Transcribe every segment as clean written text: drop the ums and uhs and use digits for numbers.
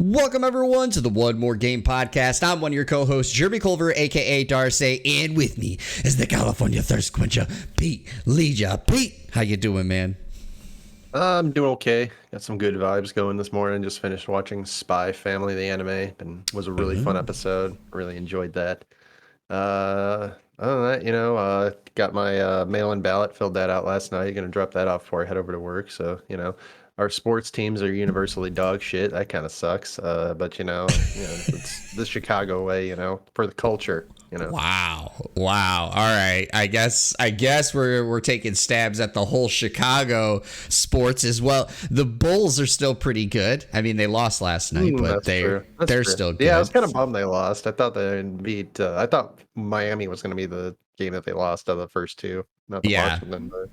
Welcome, everyone, to the One More Game podcast. I'm one of your co-hosts, Jeremy Culver, a.k.a. Darcy, and with me is the California Thirst Quencher, Pete Leja. Pete, how you doing, man? I'm doing okay. Got some good vibes going this morning. Just finished watching Spy Family, the anime, and was a really fun episode. Really enjoyed that. Other than that, got my mail-in ballot, filled that out last night. Gonna drop that off before I head over to work. So, our sports teams are universally dog shit. That kind of sucks. But it's the Chicago way, for the culture. Wow. All right. I guess we're taking stabs at the whole Chicago sports as well. The Bulls are still pretty good. I mean, they lost last night, but they're still good. Yeah, I was kind of bummed they lost. I thought they beat. I thought Miami was going to be the game that they lost out of the first two. Not the Washington, but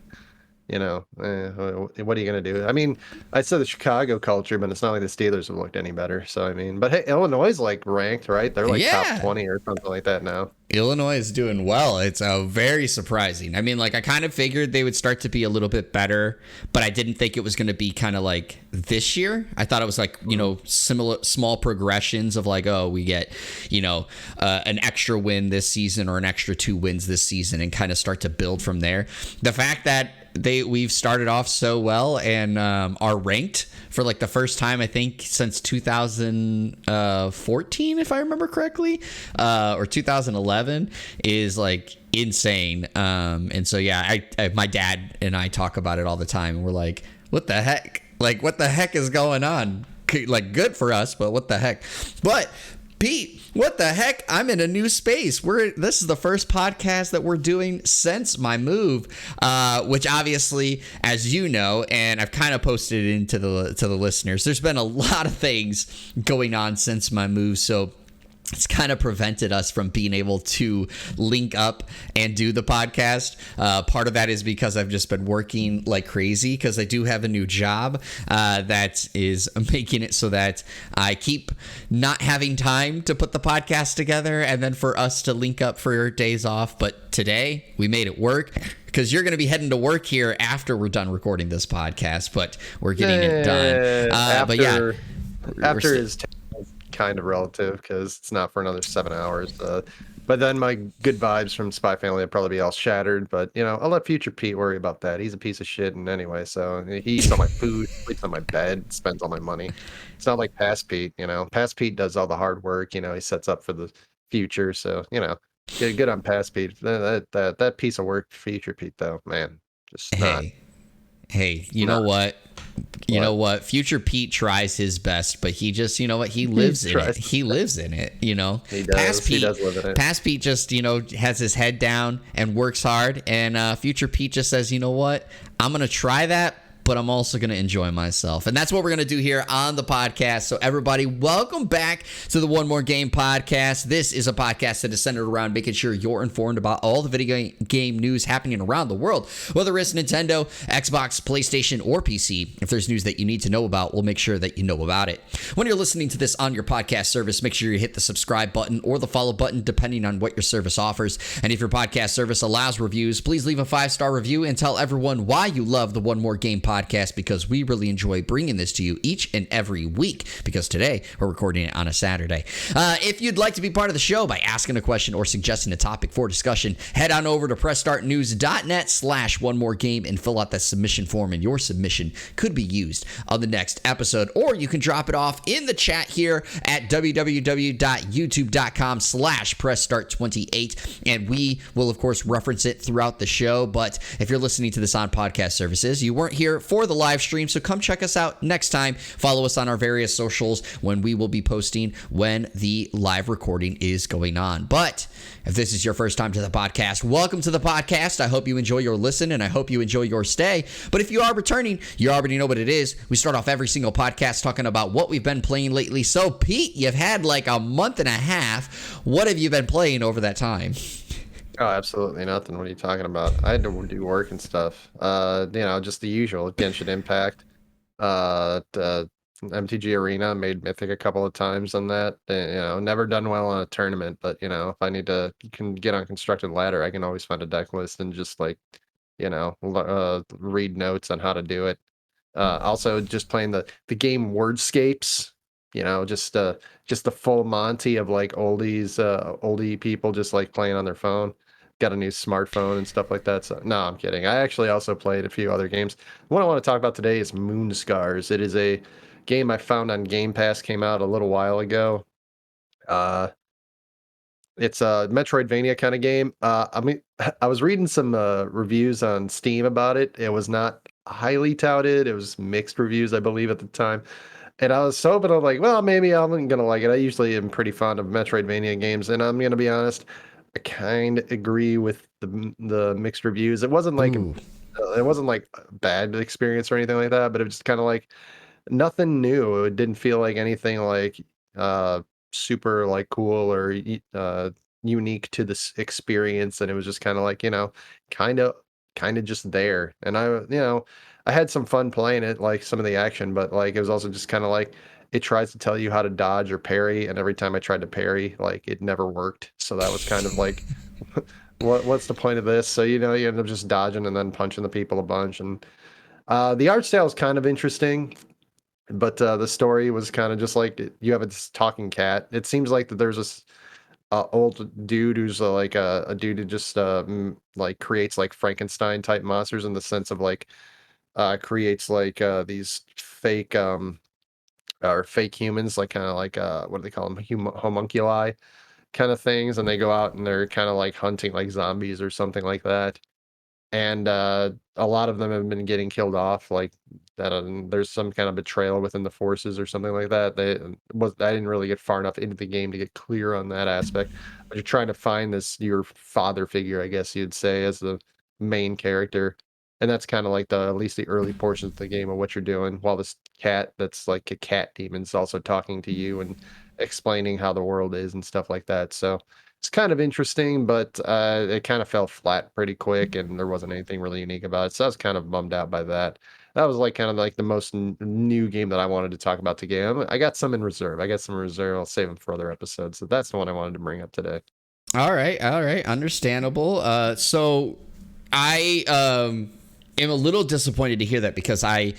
what are you going to do? I mean, I said the Chicago culture, but it's not like the Steelers have looked any better. So, I mean, but hey, Illinois is like ranked, right? They're like top 20 or something like that now. Illinois is doing well. It's very surprising. I mean, like, I kind of figured they would start to be a little bit better, but I didn't think it was going to be kind of like this year. I thought it was like, similar small progressions of like, oh, we get, an extra win this season or an extra 2 wins this season and kind of start to build from there. The fact that we've started off so well and are ranked for like the first time I think since 2014, if I remember correctly, or 2011 is like insane. And so I my dad and I talk about it all the time, and we're like, what the heck? Like, what the heck is going on? Like, good for us, but what the heck? But Pete, what the heck? I'm in a new space. This is the first podcast that we're doing since my move, which obviously, as you know, and I've kind of posted it into the listeners, there's been a lot of things going on since my move, so it's kind of prevented us from being able to link up and do the podcast. Part of that is because I've just been working like crazy because I do have a new job that is making it so that I keep not having time to put the podcast together and then for us to link up for your days off. But today we made it work because you're going to be heading to work here after we're done recording this podcast, but we're getting it done. After his kind of relative because it's not for another 7 hours. But then my good vibes from Spy Family would probably be all shattered. But I'll let future Pete worry about that. He's a piece of shit, and anyway, so he eats all my food, sleeps on my bed, spends all my money. It's not like past Pete. Past Pete does all the hard work. He sets up for the future. So good on past Pete. That piece of work, future Pete, though, man, just not. Hey, you know what? You know what? Future Pete tries his best, but he just, he lives in it. He lives in it, He does. He does live in it. Past Pete just, has his head down and works hard. And future Pete just says, you know what? I'm going to try that, but I'm also going to enjoy myself. And that's what we're going to do here on the podcast. So everybody, welcome back to the One More Game podcast. This is a podcast that is centered around making sure you're informed about all the video game news happening around the world, whether it's Nintendo, Xbox, PlayStation, or PC. If there's news that you need to know about, we'll make sure that you know about it. When you're listening to this on your podcast service, make sure you hit the subscribe button or the follow button, depending on what your service offers. And if your podcast service allows reviews, please leave a 5-star review and tell everyone why you love the One More Game podcast, because we really enjoy bringing this to you each and every week, because today we're recording it on a Saturday. If you'd like to be part of the show by asking a question or suggesting a topic for discussion, head on over to pressstartnews.net/onemoregame and fill out that submission form, and your submission could be used on the next episode. Or you can drop it off in the chat here at www.youtube.com/presssstart28, and we will of course reference it throughout the show. But if you're listening to this on podcast services, you weren't here for the live stream, so come check us out next time. Follow us on our various socials when we will be posting when the live recording is going on. But if this is your first time to the podcast, welcome to the podcast. I hope you enjoy your listen, and I hope you enjoy your stay. But if you are returning, you already know what it is. We start off every single podcast talking about what we've been playing lately. So Pete, you've had like a month and a half. What have you been playing over that time? Oh, absolutely nothing. What are you talking about? I had to do work and stuff. Just the usual. Genshin Impact. MTG Arena, made Mythic a couple of times on that. Never done well on a tournament, but if I need to can get on Constructed Ladder, I can always find a deck list and just read notes on how to do it. Also just playing the game Wordscapes. just the full Monty of like oldie people just like playing on their phone. Got a new smartphone and stuff like that. So no, I'm kidding. I actually also played a few other games. What I want to talk about today is Moon Scars. It is a game I found on Game Pass, came out a little while ago. Uh, it's a Metroidvania kind of game. I mean, I was reading some reviews on Steam about it. It was not highly touted. It was mixed reviews, I believe, at the time. And I was hoping, I'm like, well, maybe I'm gonna like it. I usually am pretty fond of Metroidvania games, and I'm gonna be honest, I kind of agree with the mixed reviews. Ooh. It wasn't like a bad experience or anything like that, but it was just kind of like nothing new. It didn't feel like anything like uh super like cool or unique to this experience, and it was just kind of like, kind of just there. And I had some fun playing it, like some of the action, but like it was also just kind of like it tries to tell you how to dodge or parry, and every time I tried to parry, like it never worked. So that was kind of like what's the point of this? So you end up just dodging and then punching the people a bunch. And the art style is kind of interesting, but the story was kind of just like you have this talking cat. It seems like that there's this old dude who's like a dude who just like creates like Frankenstein type monsters, in the sense of like creates like these fake or fake humans, like kind of like what do they call them, homunculi kind of things, and they go out and they're kind of like hunting like zombies or something like that. And a lot of them have been getting killed off, like that. There's some kind of betrayal within the forces or something like that. I didn't really get far enough into the game to get clear on that aspect. But you're trying to find your father figure, I guess you'd say, as the main character, and that's kind of like at least the early portions of the game of what you're doing, while this cat that's like a cat demon is also talking to you and explaining how the world is and stuff like that. So it's kind of interesting, but it kind of fell flat pretty quick, and there wasn't anything really unique about it. So I was kind of bummed out by that. That was like kind of like the most new game that I wanted to talk about today. I got some in reserve. I'll save them for other episodes. So that's the one I wanted to bring up today. All right, understandable. So I am a little disappointed to hear that, because I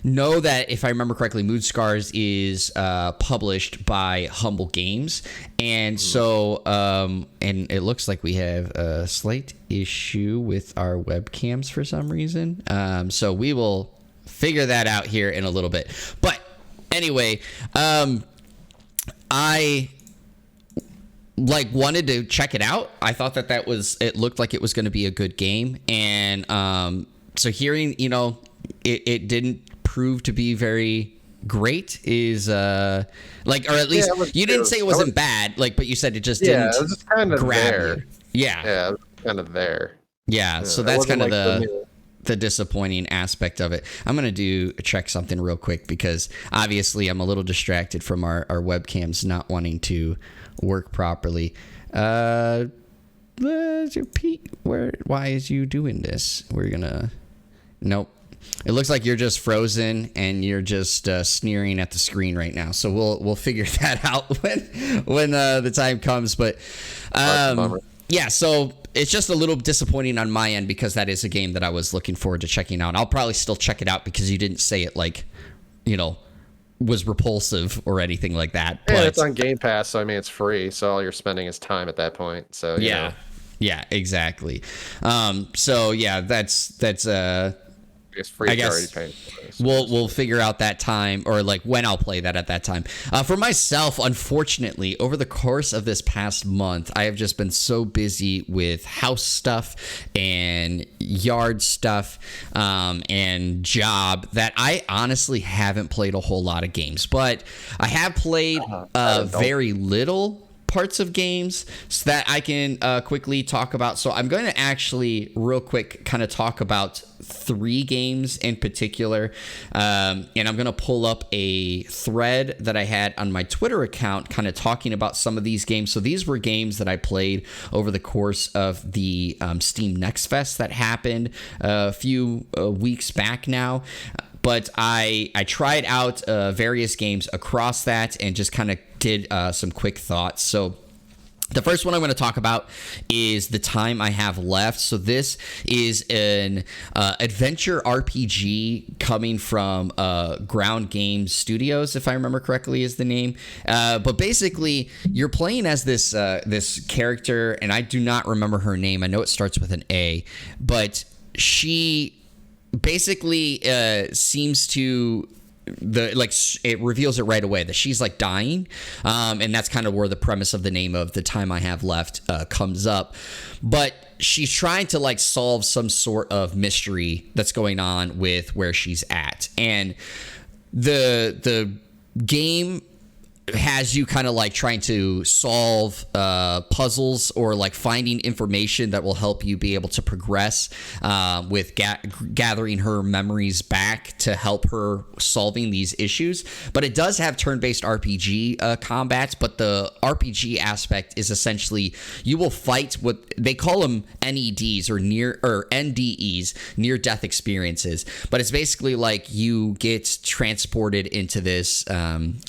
know that, if I remember correctly, Moon Scars is published by Humble Games, and so and it looks like we have a slight issue with our webcams for some reason. So we will figure that out here in a little bit. But anyway, I like wanted to check it out. I thought that it looked like it was going to be a good game, and so hearing it didn't prove to be very great is like, or at least you didn't say it wasn't bad, like, but you said it just didn't it was just kind of grab there. you. Yeah, it was kind of there. Yeah, so that's kind of the disappointing aspect of it. I'm going to check something real quick, because obviously I'm a little distracted from our webcams not wanting to work properly. Pete, why is you doing this? Nope. It looks like you're just frozen and you're just sneering at the screen right now. So we'll figure that out when the time comes. But yeah, so it's just a little disappointing on my end, because that is a game that I was looking forward to checking out. I'll probably still check it out, because you didn't say it like, was repulsive or anything like that. Yeah, but it's on Game Pass, so I mean it's free, so all you're spending is time at that point. So yeah, exactly. So yeah, that's it's free. I guess already we'll figure out that time, or like when I'll play that at that time. For myself, unfortunately, over the course of this past month, I have just been so busy with house stuff and yard stuff and job that I honestly haven't played a whole lot of games. But I have played very little parts of games, so that I can quickly talk about. So I'm going to actually real quick kind of talk about 3 games in particular, and I'm going to pull up a thread that I had on my Twitter account kind of talking about some of these games. So these were games that I played over the course of the Steam Next Fest that happened a few weeks back now. But I tried out various games across that, and just kind of did some quick thoughts. So The first one I'm going to talk about is The Time I Have Left. So this is an adventure RPG coming from Ground Games Studios, if I remember correctly is the name. But basically, you're playing as this character, and I do not remember her name. I know it starts with an A, but she basically seems to... it reveals it right away that she's like dying, and that's kind of where the premise of the name of The Time I Have Left comes up. But she's trying to like solve some sort of mystery that's going on with where she's at, and the game has you kind of like trying to solve puzzles or like finding information that will help you be able to progress with gathering her memories back to help her solving these issues. But it does have turn-based RPG combats, but the RPG aspect is essentially you will fight what they call them NEDs or NDEs, near death experiences. But it's basically like you get transported into this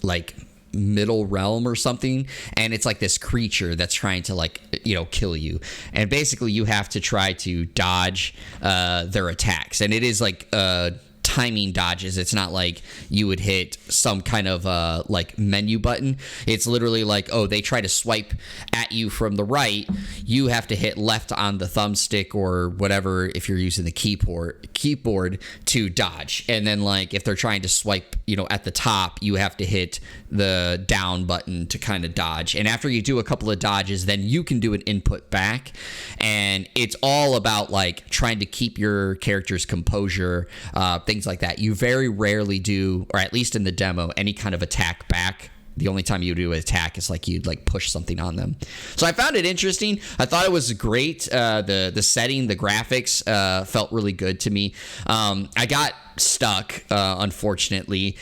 like middle realm or something, and it's like this creature that's trying to like kill you, and basically you have to try to dodge their attacks, and it is like timing dodges. It's not like you would hit some kind of like menu button. It's literally like, oh, they try to swipe at you from the right, you have to hit left on the thumbstick or whatever if you're using the keyboard to dodge. And then like if they're trying to swipe at the top, you have to hit the down button to kind of dodge. And after you do a couple of dodges, then you can do an input back, and it's all about like trying to keep your character's composure, things like that. You very rarely do, or at least in the demo, any kind of attack back. The only time you do an attack is like you'd like push something on them. So I found it interesting. I thought it was great. The setting, the graphics felt really good to me. I got stuck, unfortunately.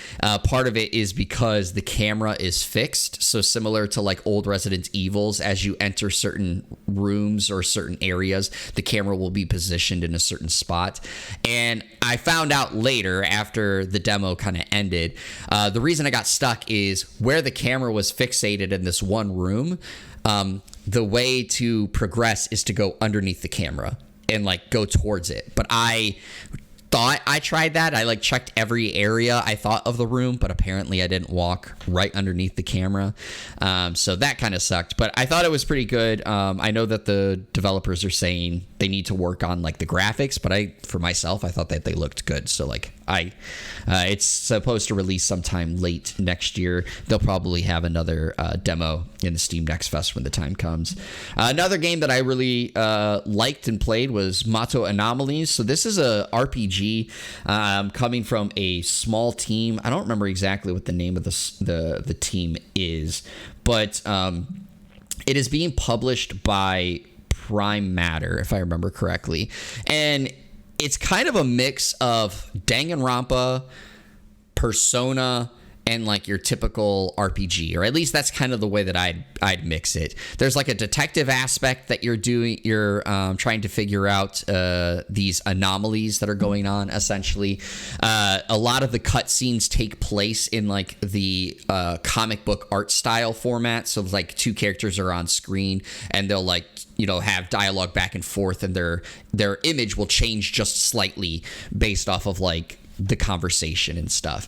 Part of it is because the camera is fixed. So similar to like old Resident Evils, as you enter certain rooms or certain areas, the camera will be positioned in a certain spot. And I found out later, after the demo kind of ended, the reason I got stuck is where the camera was fixated in this one room. The way to progress is to go underneath the camera and like go towards it. But I thought I tried that. I like checked every area I thought of the room, but apparently I didn't walk right underneath the camera. So that kind of sucked, but I thought it was pretty good. I know that the developers are saying they need to work on like the graphics, but for myself, I thought that they looked good. So like it's supposed to release sometime late next year. They'll probably have another demo in the Steam Next Fest when the time comes. Another game that I really liked and played was Mato Anomalies. So this is a RPG coming from a small team. I don't remember exactly what the name of the team is, but it is being published by Prime Matter, if I remember correctly. And it's kind of a mix of Danganronpa, Persona, and like your typical RPG, or at least that's kind of the way that I'd mix it. There's like a detective aspect that you're doing. You're trying to figure out these anomalies that are going on. Essentially, a lot of the cutscenes take place in like the comic book art style format. So like two characters are on screen, and they'll like have dialogue back and forth, and their image will change just slightly based off of like the conversation and stuff.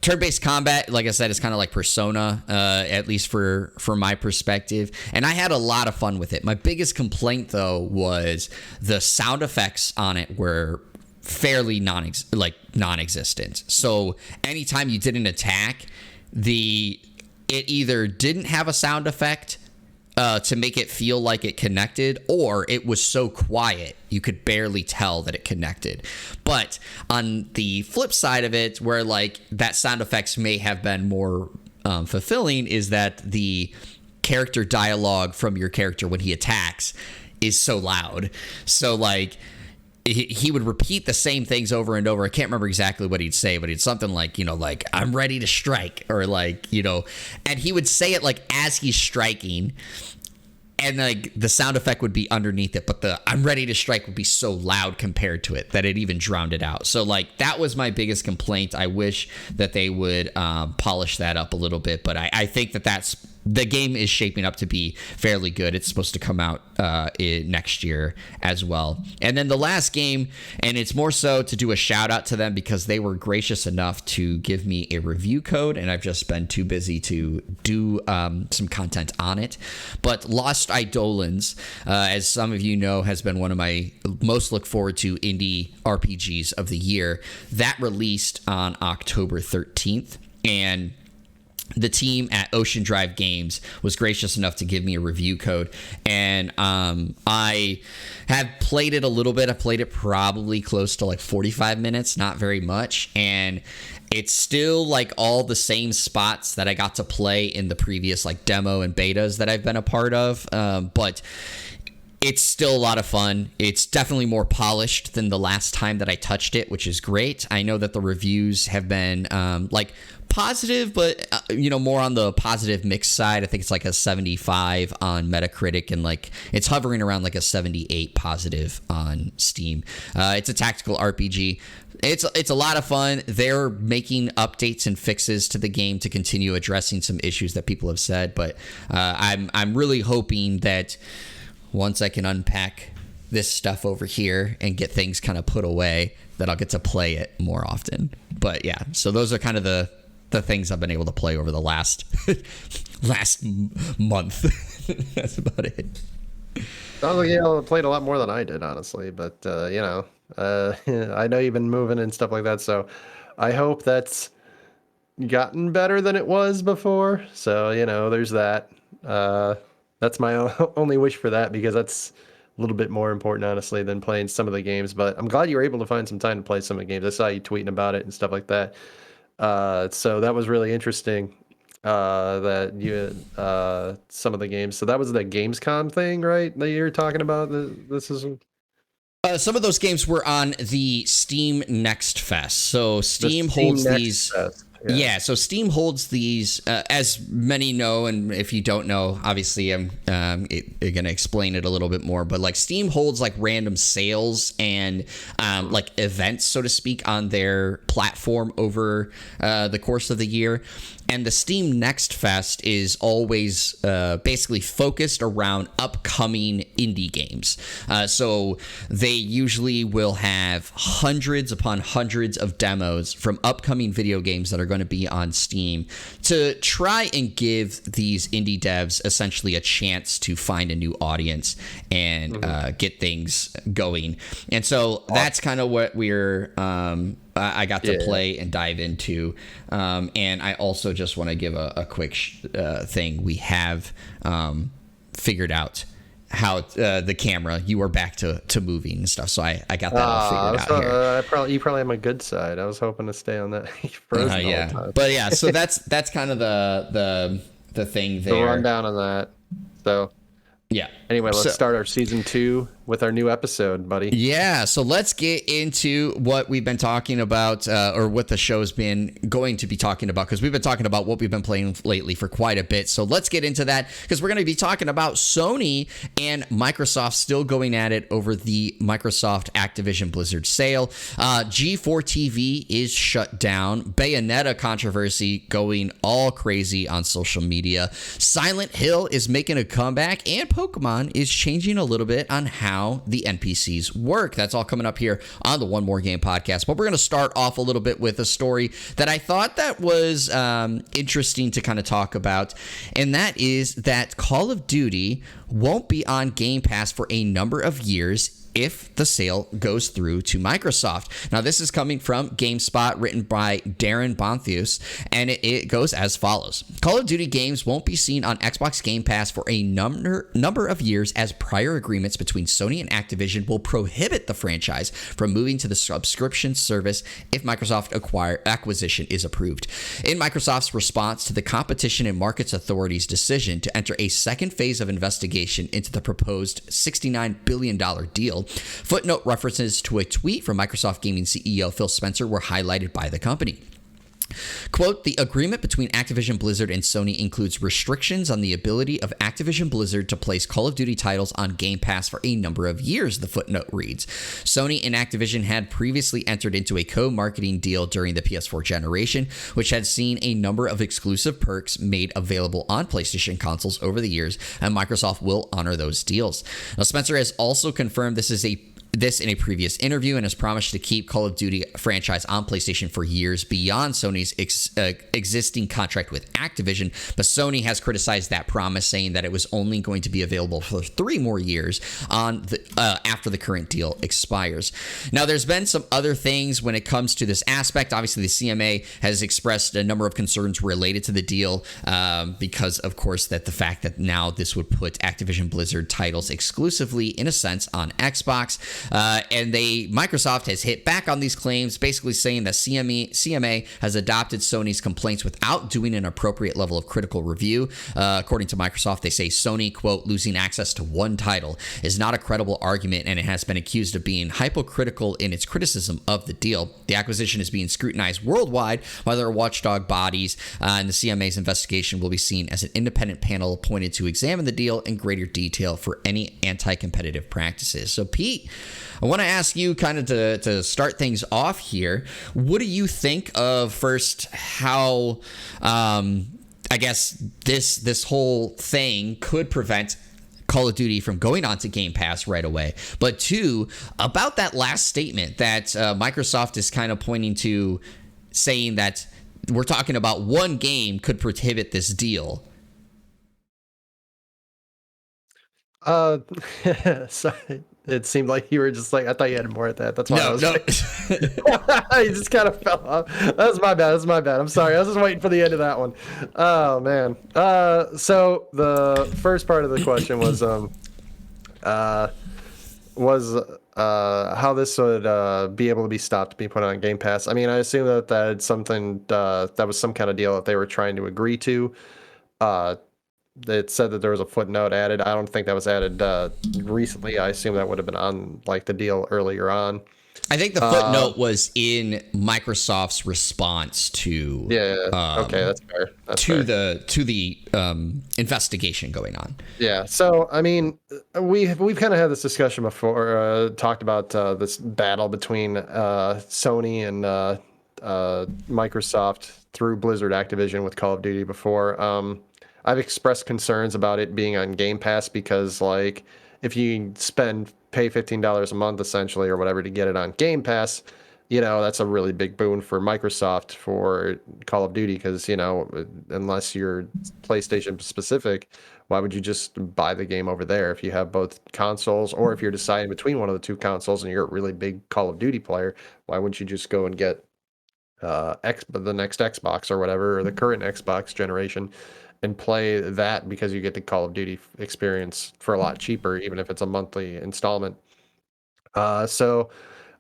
Turn-based combat, like I said, is kind of like Persona, at least for my perspective, and I had a lot of fun with it. My biggest complaint, though, was the sound effects on it were fairly non-existent. So anytime you did an attack, it either didn't have a sound effect to make it feel like it connected, or it was so quiet you could barely tell that it connected. But on the flip side of it, where like that sound effects may have been more fulfilling, is that the character dialogue from your character when he attacks is so loud. So like he would repeat the same things over and over. I can't remember exactly what he'd say, but it's something like, like, I'm ready to strike, or like, and he would say it like as he's striking, and like the sound effect would be underneath it, but the I'm ready to strike would be so loud compared to it that it even drowned it out. So like that was my biggest complaint. I wish that they would polish that up a little bit, but I think that that's the game is shaping up to be fairly good. It's supposed to come out next year as well. And then the last game, and it's more so to do a shout out to them because they were gracious enough to give me a review code, and I've just been too busy to do some content on it. But Lost Eidolons, as some of you know, has been one of my most look forward to indie RPGs of the year. That released on October 13th, and the team at Ocean Drive Games was gracious enough to give me a review code, and I have played it a little bit. I played it probably close to like 45 minutes, not very much, and it's still like all the same spots that I got to play in the previous like demo and betas that I've been a part of, but it's still a lot of fun. It's definitely more polished than the last time that I touched it, which is great. I know that the reviews have been like positive, but more on the positive mix side. I think it's like a 75 on Metacritic, and like it's hovering around like a 78 positive on Steam. It's a tactical RPG. It's a lot of fun. They're making updates and fixes to the game to continue addressing some issues that people have said, but I'm really hoping that once I can unpack this stuff over here and get things kind of put away, that I'll get to play it more often. But yeah, so those are kind of the things I've been able to play over the last month. That's about it. Oh yeah, I played a lot more than I did, honestly. But I know you've been moving and stuff like that, so I hope that's gotten better than it was before. So there's that. That's my only wish for that, because that's a little bit more important, honestly, than playing some of the games. But I'm glad you were able to find some time to play some of the games. I saw you tweeting about it and stuff like that. So that was really interesting, that you some of the games. So that was the Gamescom thing, right, that you were talking about? This is... Some of those games were on the Steam Next Fest. So Steam holds these... Yeah, so Steam holds these, as many know, and if you don't know, obviously I'm going to explain it a little bit more, but like Steam holds like random sales and like events, so to speak, on their platform over the course of the year. And the Steam Next Fest is always basically focused around upcoming indie games. So they usually will have hundreds upon hundreds of demos from upcoming video games that are going to be on Steam to try and give these indie devs essentially a chance to find a new audience and get things going. And so that's kind of what I got to play and dive into. And I also just want to give a quick thing. We have figured out how the camera, you are back to moving and stuff. So I got that all figured out here. You probably have my good side. I was hoping to stay on that. Frozen all the time. But yeah, so that's kind of the thing there. The rundown on that. So yeah. Anyway, let's start our season 2 with our new episode, buddy. Yeah, so let's get into what we've been talking about, or what the show's been going to be talking about, because we've been talking about what we've been playing lately for quite a bit. So let's get into that, because we're going to be talking about Sony and Microsoft still going at it over the Microsoft Activision Blizzard sale. G4 TV is shut down. Bayonetta controversy going all crazy on social media. Silent Hill is making a comeback, and Pokemon is changing a little bit on how the NPCs work. That's all coming up here on the One More Game podcast. But we're going to start off a little bit with a story that I thought that was interesting to kind of talk about, and that is that Call of Duty won't be on Game Pass for a number of years if the sale goes through to Microsoft. Now, this is coming from GameSpot, written by Darren Bontheus, and it goes as follows. Call of Duty games won't be seen on Xbox Game Pass for a number of years, as prior agreements between Sony and Activision will prohibit the franchise from moving to the subscription service if Microsoft acquisition is approved. In Microsoft's response to the Competition and Markets Authority's decision to enter a second phase of investigation into the proposed $69 billion deal, footnote references to a tweet from Microsoft Gaming CEO Phil Spencer were highlighted by the company. Quote, the agreement between Activision Blizzard and Sony includes restrictions on the ability of Activision Blizzard to place Call of Duty titles on Game Pass for a number of years, the footnote reads. Sony and Activision had previously entered into a co-marketing deal during the PS4 generation, which had seen a number of exclusive perks made available on PlayStation consoles over the years, and Microsoft will honor those deals. Now, Spencer has also confirmed this in a previous interview and has promised to keep Call of Duty franchise on PlayStation for years beyond Sony's existing contract with Activision, but Sony has criticized that promise, saying that it was only going to be available for 3 more years after the current deal expires. Now, there's been some other things when it comes to this aspect. Obviously, the CMA has expressed a number of concerns related to the deal because, of course, that the fact that now this would put Activision Blizzard titles exclusively, in a sense, on Xbox. And Microsoft has hit back on these claims, basically saying that CMA has adopted Sony's complaints without doing an appropriate level of critical review. According to Microsoft, they say Sony, quote, losing access to one title is not a credible argument, and it has been accused of being hypocritical in its criticism of the deal. The acquisition is being scrutinized worldwide by their watchdog bodies, and the CMA's investigation will be seen as an independent panel appointed to examine the deal in greater detail for any anti-competitive practices. So, Pete, I want to ask you kind of to start things off here. What do you think of first how I guess this whole thing could prevent Call of Duty from going on to Game Pass right away? But 2, about that last statement that Microsoft is kind of pointing to, saying that we're talking about one game could prohibit this deal. Sorry. It seemed like you were just like, I thought you had more at that. That's why I was like, you just kind of fell off. That's my bad. I'm sorry. I was just waiting for the end of that one. Oh man. So the first part of the question was how this would be able to be stopped to be put on Game Pass. I mean, I assume that that's something that was some kind of deal that they were trying to agree to. It said that there was a footnote added. I don't think that was added recently. I assume that would have been on like the deal earlier on. I think the footnote was in Microsoft's response to okay, that's fair. To the investigation going on. Yeah. So I mean, we've kind of had this discussion before. Talked about this battle between Sony and Microsoft through Blizzard Activision with Call of Duty before. I've expressed concerns about it being on Game Pass because, like, if you pay $15 a month essentially or whatever to get it on Game Pass, you know, that's a really big boon for Microsoft for Call of Duty because, you know, unless you're PlayStation specific, why would you just buy the game over there if you have both consoles, or if you're deciding between one of the 2 consoles and you're a really big Call of Duty player, why wouldn't you just go and get the next Xbox or whatever, or the current Xbox generation, and play that because you get the Call of Duty experience for a lot cheaper, even if it's a monthly installment. So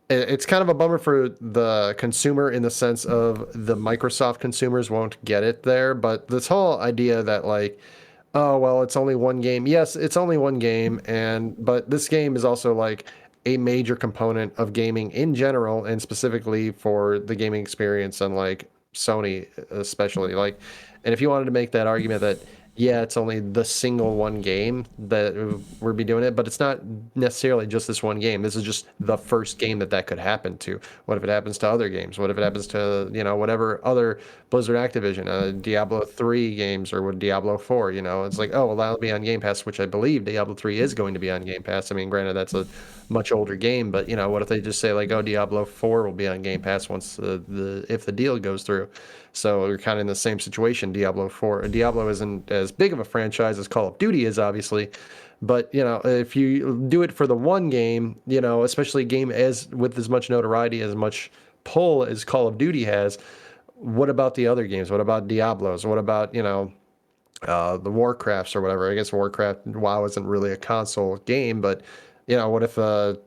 it's kind of a bummer for the consumer in the sense of the Microsoft consumers won't get it there. But this whole idea that like, oh, well, it's only one game. Yes, it's only one game. But this game is also like a major component of gaming in general, and specifically for the gaming experience on like Sony especially. Like, and if you wanted to make that argument that, yeah, it's only the single one game that we'd be doing it, but it's not necessarily just this one game. This is just the first game that could happen to. What if it happens to other games? What if it happens to, you know, whatever other Blizzard Activision, Diablo 3 games, or what, Diablo 4, you know? It's like, oh, well, that'll be on Game Pass, which I believe Diablo 3 is going to be on Game Pass. I mean, granted, that's a much older game, but, you know, what if they just say, like, oh, Diablo 4 will be on Game Pass once if the deal goes through? So you're kind of in the same situation. Diablo isn't as big of a franchise as Call of Duty is, obviously, but you know, if you do it for the one game, you know, especially a game with as much notoriety, as much pull as Call of Duty has, what about the other games? What about Diablos? What about, you know, the Warcrafts or whatever? I guess WoW isn't really a console game, but you know, what if the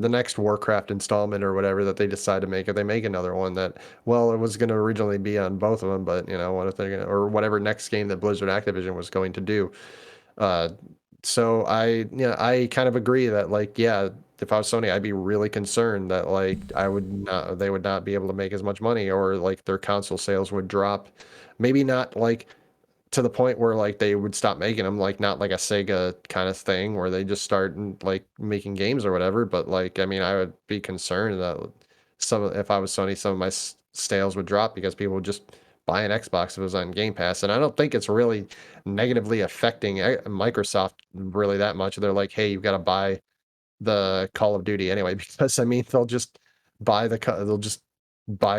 next Warcraft installment or whatever that they decide to make, if they make another one that, well, it was going to originally be on both of them, but you know, what if they're going to, or whatever next game that Blizzard Activision was going to do. So I kind of agree that, like, yeah, if I was Sony, I'd be really concerned that like they would not be able to make as much money, or like their console sales would drop. Maybe not like to the point where like they would stop making them, like not like a Sega kind of thing where they just start like making games or whatever. But like, I mean, I would be concerned that if I was Sony, some of my sales would drop because people would just buy an Xbox if it was on Game Pass. And I don't think it's really negatively affecting Microsoft really that much. They're like, hey, you've got to buy the Call of Duty anyway, because I mean, they'll just buy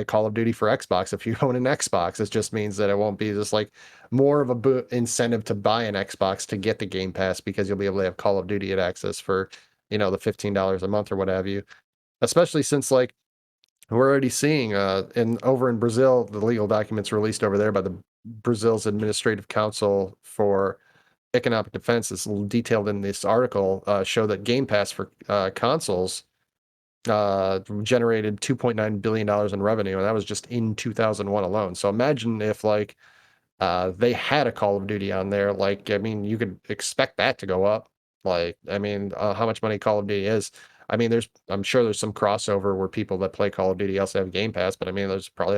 Call of Duty for Xbox if you own an Xbox. It just means that it won't be just like more of a incentive to buy an Xbox to get the Game Pass, because you'll be able to have Call of Duty at access for, the $15 a month or what have you. Especially since like we're already seeing over in Brazil, the legal documents released over there by the Brazil's Administrative Council for Economic Defense, is detailed in this article, show that Game Pass for consoles generated $2.9 billion in revenue, and that was just in 2001 alone. So imagine if like they had a Call of Duty on there. Like, I mean, you could expect that to go up. Like, I mean, how much money Call of Duty is. I mean, I'm sure there's some crossover where people that play Call of Duty also have Game Pass, but I mean, there's probably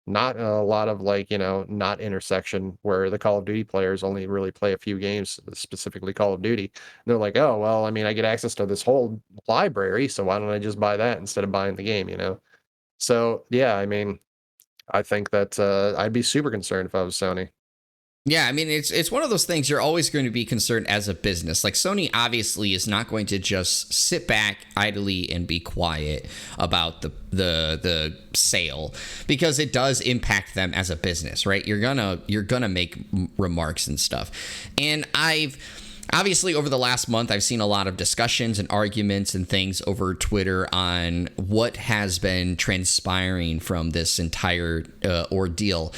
not a lot of like, not intersection where the Call of Duty players only really play a few games, specifically Call of Duty. And they're like, oh, well, I mean, I get access to this whole library, so why don't I just buy that instead of buying the game, So, yeah, I mean, I think that I'd be super concerned if I was Sony. Yeah, I mean, it's one of those things you're always going to be concerned as a business. Like, Sony obviously is not going to just sit back idly and be quiet about the sale, because it does impact them as a business, right? You're gonna make remarks and stuff. And obviously, over the last month, I've seen a lot of discussions and arguments and things over Twitter on what has been transpiring from this entire ordeal.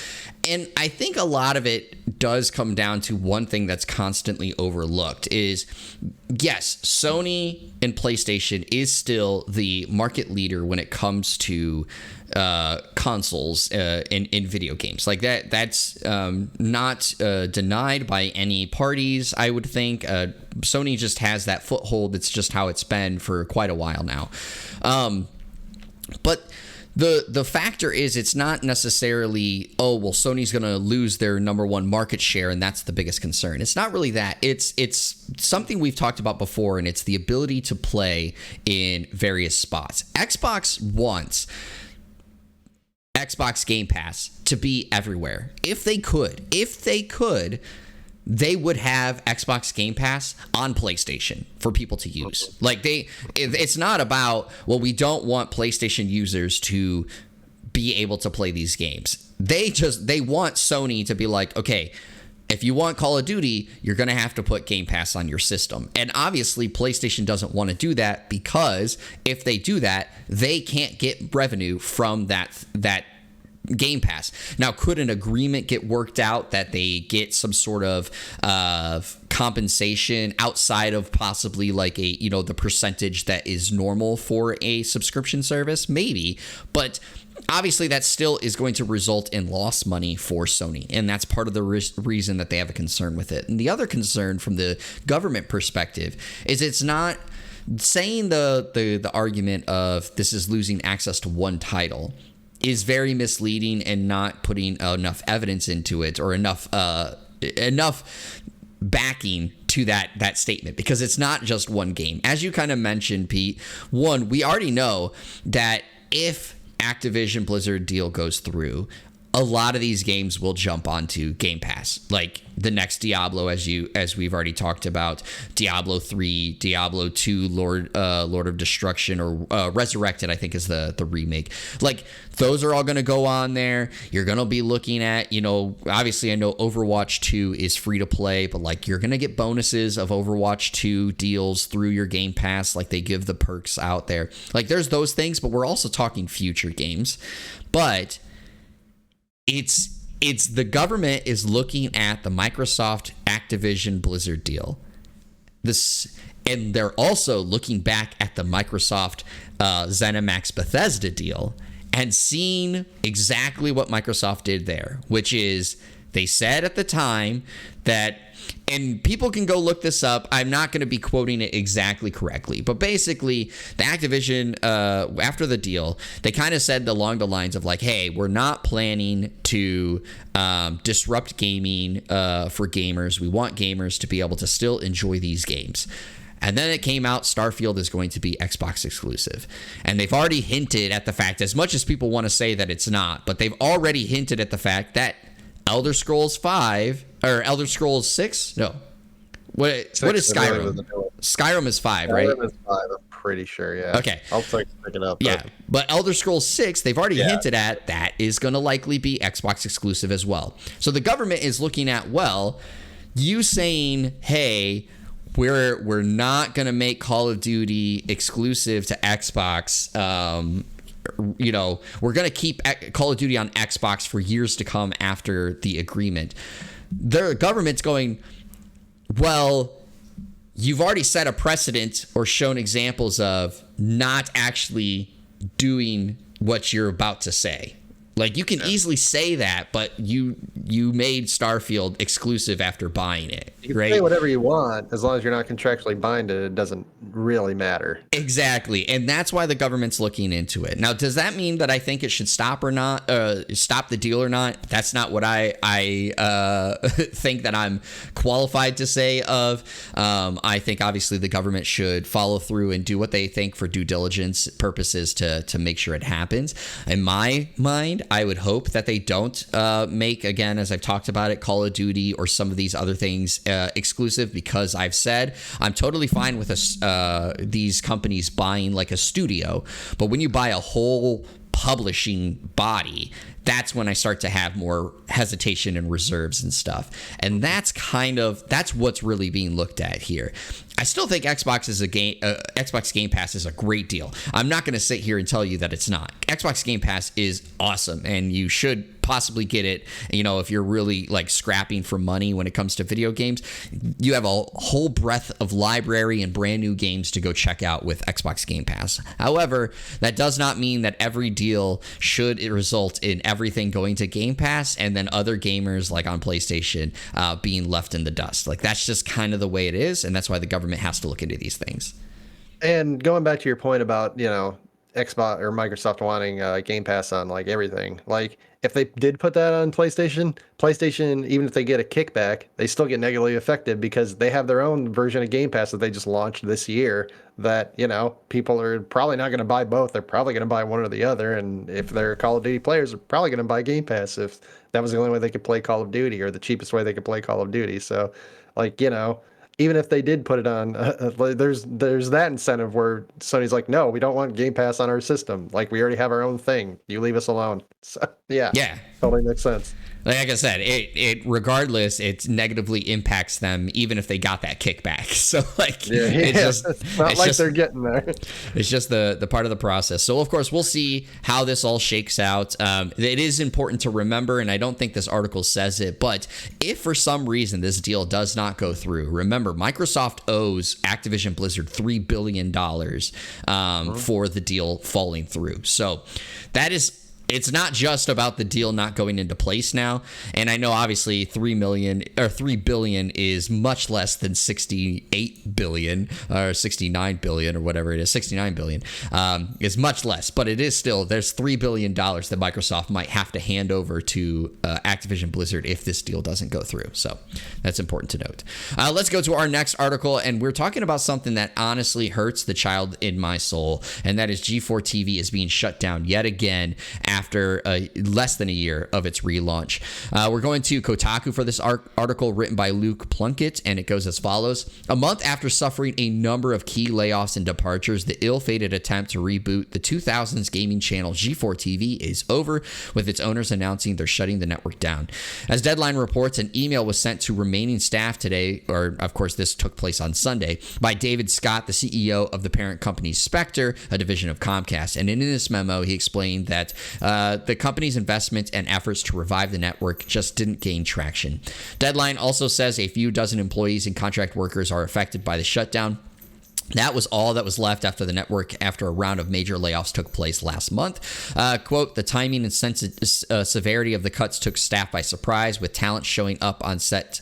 And I think a lot of it does come down to one thing that's constantly overlooked is, yes, Sony and PlayStation is still the market leader when it comes to consoles in video games. Like that's not denied by any parties, I would think. Sony just has that foothold. It's just how it's been for quite a while now. But the factor is, it's not necessarily, oh, well, Sony's going to lose their number one market share, and that's the biggest concern. It's not really that. It's something we've talked about before, and it's the ability to play in various spots. Xbox wants Xbox Game Pass to be everywhere. If they could, they would have Xbox Game Pass on PlayStation for people to use. Like, it's not about, well, we don't want PlayStation users to be able to play these games. They want Sony to be like, okay, if you want Call of Duty, you're going to have to put Game Pass on your system. And obviously, PlayStation doesn't want to do that, because if they do that, they can't get revenue from that Game Pass. Now, could an agreement get worked out that they get some sort of compensation outside of possibly like the percentage that is normal for a subscription service? Maybe, but obviously that still is going to result in lost money for Sony, and that's part of the reason that they have a concern with it. And the other concern from the government perspective is, it's not saying the argument of this is losing access to one title is very misleading and not putting enough evidence into it, or enough backing to that statement, because it's not just one game. As you kind of mentioned, Pete, we already know that if Activision Blizzard deal goes through, a lot of these games will jump onto Game Pass, like the next Diablo, as we've already talked about, Diablo 3, Diablo 2, Lord of Destruction, or Resurrected, I think is the remake. Like, those are all going to go on there. You're going to be looking at, obviously I know Overwatch 2 is free to play, but like, you're going to get bonuses of Overwatch 2 deals through your Game Pass. Like, they give the perks out there. Like, there's those things, but we're also talking future games. But it's the government is looking at the Microsoft Activision Blizzard deal. And they're also looking back at the Microsoft ZeniMax Bethesda deal and seeing exactly what Microsoft did there, which is They said at the time that, and people can go look this up, I'm not going to be quoting it exactly correctly, but basically the Activision, after the deal, they kind of said along the lines of like, hey, we're not planning to disrupt gaming for gamers. We want gamers to be able to still enjoy these games. And then it came out, Starfield is going to be Xbox exclusive. And they've already hinted at the fact, as much as people want to say that it's not, but they've already hinted at the fact that Elder Scrolls 5 or Elder Scrolls 6? No. What is Skyrim? Skyrim is 5, right? Skyrim is 5, I'm pretty sure, yeah. Okay. I'll pick it up. Yeah, but Elder Scrolls 6, they've already hinted at that is going to likely be Xbox exclusive as well. So the government is looking at, well, you saying, hey, we're not going to make Call of Duty exclusive to Xbox. We're going to keep Call of Duty on Xbox for years to come after the agreement. The government's going, well, you've already set a precedent or shown examples of not actually doing what you're about to say. Like, you can easily say that, but you made Starfield exclusive after buying it, you can right? say whatever you want, as long as you're not contractually binded, it doesn't really matter. Exactly, and that's why the government's looking into it. Now, does that mean that I think it should stop or not, stop the deal or not? That's not what I think that I'm qualified to say of. I think, obviously, the government should follow through and do what they think for due diligence purposes to make sure it happens. In my mind, I would hope that they don't make, again, as I've talked about it, Call of Duty or some of these other things exclusive, because I've said I'm totally fine with these companies buying like a studio. But when you buy a whole publishing body, that's when I start to have more hesitation and reserves and stuff. And that's what's really being looked at here. I still think Xbox Game Pass is a great deal. I'm not going to sit here and tell you that it's not. Xbox Game Pass is awesome, and you should possibly get it, if you're really like scrapping for money when it comes to video games. You have a whole breadth of library and brand new games to go check out with Xbox Game Pass. However, that does not mean that every deal should result in everything going to Game Pass and then other gamers like on PlayStation being left in the dust. Like, that's just kind of the way it is, and that's why the government has to look into these things. And going back to your point about, Xbox or Microsoft wanting Game Pass on like everything, like if they did put that on PlayStation, even if they get a kickback, they still get negatively affected because they have their own version of Game Pass that they just launched this year that, people are probably not going to buy both. They're probably going to buy one or the other. And if they're Call of Duty players, they're probably going to buy Game Pass if that was the only way they could play Call of Duty or the cheapest way they could play Call of Duty. So like, even if they did put it on, there's that incentive where Sony's like, no, we don't want Game Pass on our system. Like, we already have our own thing. You leave us alone. So, yeah, totally makes sense. Like I said, it regardless, it negatively impacts them even if they got that kickback. So it's not like they're getting there. It's just the part of the process. So of course we'll see how this all shakes out. It is important to remember, and I don't think this article says it, but if for some reason this deal does not go through, remember Microsoft owes Activision Blizzard $3 billion for the deal falling through. So it's not just about the deal not going into place now. And I know obviously $3 billion is much less than 68 billion or 69 billion or whatever it is. 69 billion is much less, but it is still, there's $3 billion that Microsoft might have to hand over to Activision Blizzard if this deal doesn't go through. So that's important to note. Let's go to our next article, and we're talking about something that honestly hurts the child in my soul, and that is G4 TV is being shut down yet again after less than a year of its relaunch. We're going to Kotaku for this article written by Luke Plunkett, and it goes as follows. A month after suffering a number of key layoffs and departures, the ill-fated attempt to reboot the 2000s gaming channel G4 TV is over, with its owners announcing they're shutting the network down. As Deadline reports, an email was sent to remaining staff today, or of course this took place on Sunday, by David Scott, the CEO of the parent company Spectre, a division of Comcast. And in this memo, he explained that the company's investment and efforts to revive the network just didn't gain traction. Deadline also says a few dozen employees and contract workers are affected by the shutdown. That was all that was left after the network after a round of major layoffs took place last month. Quote, the timing and severity of the cuts took staff by surprise, with talent showing up on set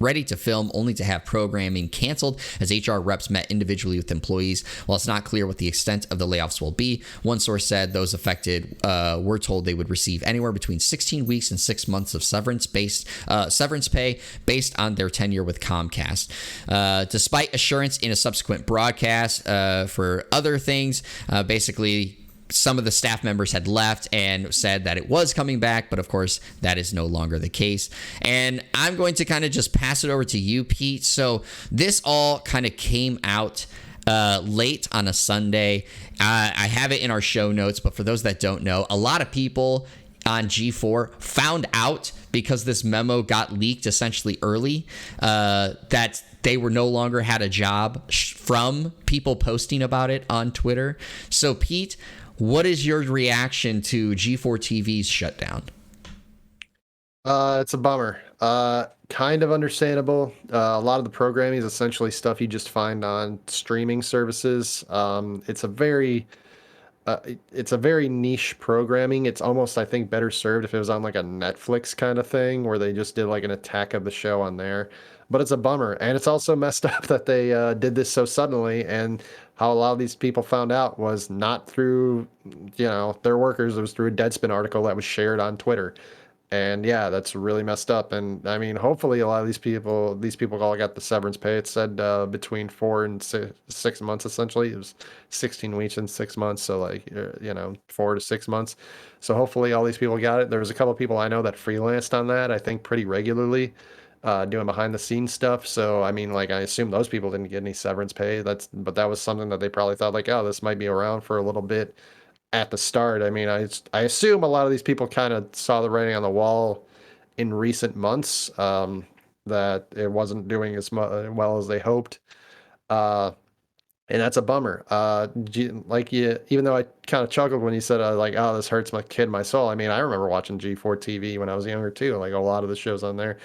ready to film only to have programming canceled as HR reps met individually with employees. While it's not clear what the extent of the layoffs will be, one source said those affected were told they would receive anywhere between 16 weeks and 6 months of severance pay based on their tenure with Comcast. Despite assurance in a subsequent broadcast for other things, basically some of the staff members had left and said that it was coming back, but of course that is no longer the case. And I'm going to kind of just pass it over to you, Pete. So this all kind of came out late on a Sunday. I have it in our show notes, but for those that don't know, a lot of people on G4 found out because this memo got leaked essentially early that they were no longer had a job from people posting about it on Twitter. So Pete, what is your reaction to G4 TV's shutdown? It's a bummer. Kind of understandable. A lot of the programming is essentially stuff you just find on streaming services. It's a very niche programming. It's almost, I think, better served if it was on like a Netflix kind of thing where they just did like an attack of the show on there. But it's a bummer. And it's also messed up that they did this so suddenly, and how a lot of these people found out was not through, their workers. It was through a Deadspin article that was shared on Twitter. And yeah, that's really messed up. And I mean, hopefully a lot of these people all got the severance pay. It said between 4 and 6 months, essentially. It was 16 weeks and 6 months. So like, 4 to 6 months. So hopefully all these people got it. There was a couple of people I know that freelanced on that, I think pretty regularly, doing behind the scenes stuff. So, I mean, like, I assume those people didn't get any severance pay. But that was something that they probably thought like, oh, this might be around for a little bit at the start. I mean, I assume a lot of these people kind of saw the writing on the wall in recent months, that it wasn't doing as well as they hoped. And that's a bummer. Even though I kind of chuckled when you said, like, oh, this hurts my soul. I mean, I remember watching G4 TV when I was younger too. Like a lot of the shows on there.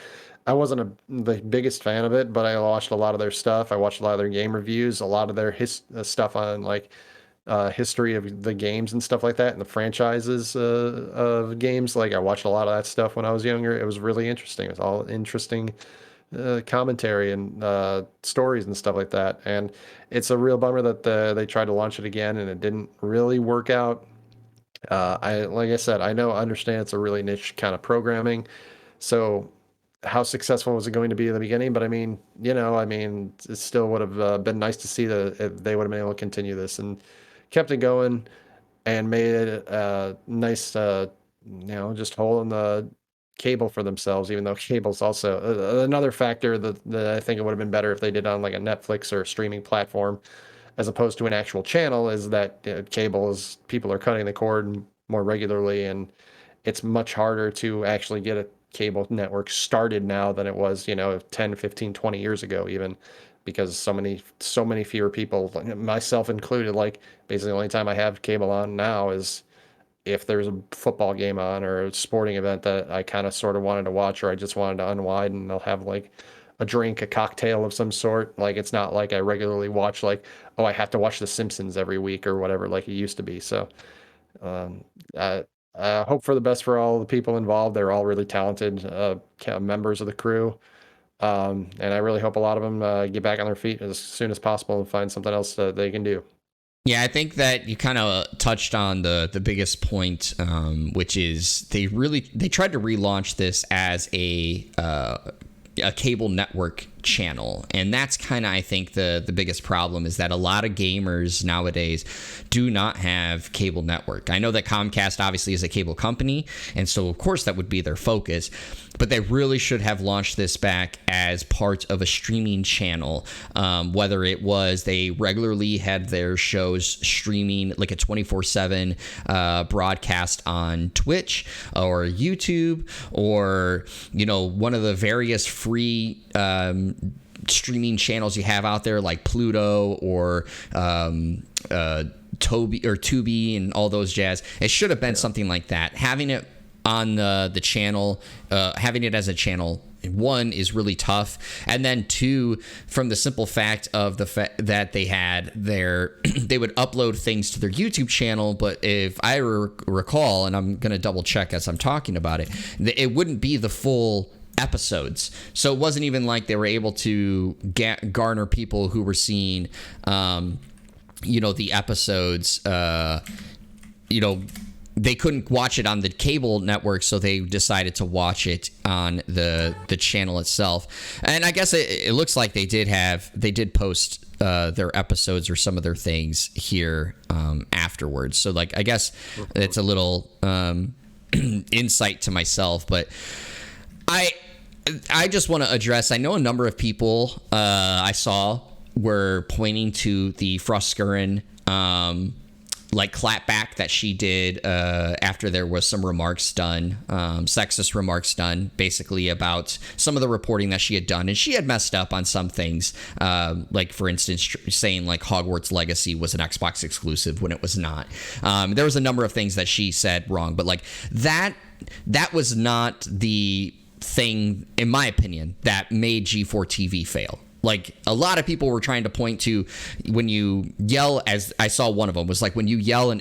I wasn't the biggest fan of it, but I watched a lot of their stuff. I watched a lot of their game reviews, a lot of their stuff on like history of the games and stuff like that, and the franchises of games. Like I watched a lot of that stuff when I was younger. It was really interesting. It was all interesting commentary and stories and stuff like that. And it's a real bummer that they tried to launch it again and it didn't really work out. Like I said, I understand it's a really niche kind of programming. So how successful was it going to be in the beginning? But I mean, it still would have been nice to see that if they would have been able to continue this and kept it going and made it a nice, just hole in the cable for themselves, even though cable's also another factor that I think it would have been better if they did on like a Netflix or a streaming platform as opposed to an actual channel, is that cable is, people are cutting the cord more regularly, and it's much harder to actually get a cable network started now than it was 10, 15, 20 years ago, even, because so many fewer people, myself included, like basically the only time I have cable on now is if there's a football game on or a sporting event that I kind of sort of wanted to watch, or I just wanted to unwind, and I'll have like a drink, a cocktail of some sort. Like it's not like I regularly watch like, oh, I have to watch The Simpsons every week or whatever like it used to be. So I hope for the best for all the people involved. They're all really talented members of the crew. And I really hope a lot of them get back on their feet as soon as possible and find something else that they can do. Yeah, I think that you kind of touched on the biggest point, which is they tried to relaunch this as a cable network channel, and that's kind of, I think, the biggest problem is that a lot of gamers nowadays do not have cable network. I know that Comcast obviously is a cable company, and so of course that would be their focus, but they really should have launched this back as part of a streaming channel, whether it was they regularly had their shows streaming like a 24/7 broadcast on Twitch or YouTube, or one of the various free streaming channels you have out there like Pluto or Tubi and all those jazz. It should have been something like that. Having it on the channel, having it as a channel, one, is really tough, and then two, from the simple fact of the fact that they would upload things to their YouTube channel, but if I recall, and I'm going to double check as I'm talking about it, it wouldn't be the full episodes. So it wasn't even like they were able to garner people who were seeing the episodes, they couldn't watch it on the cable network, so they decided to watch it on the channel itself. And I guess it looks like they did post their episodes or some of their things here afterwards. So like, I guess it's a little insight to myself, but I just want to address, I know a number of people I saw were pointing to the Froskurin clapback that she did after there was some remarks done, sexist remarks done, basically about some of the reporting that she had done. And she had messed up on some things, like, for instance, saying like Hogwarts Legacy was an Xbox exclusive when it was not. There was a number of things that she said wrong, but like that was not the thing, in my opinion, that made G4 TV fail. Like, a lot of people were trying to point to when you yell, as I saw one of them was like, when you yell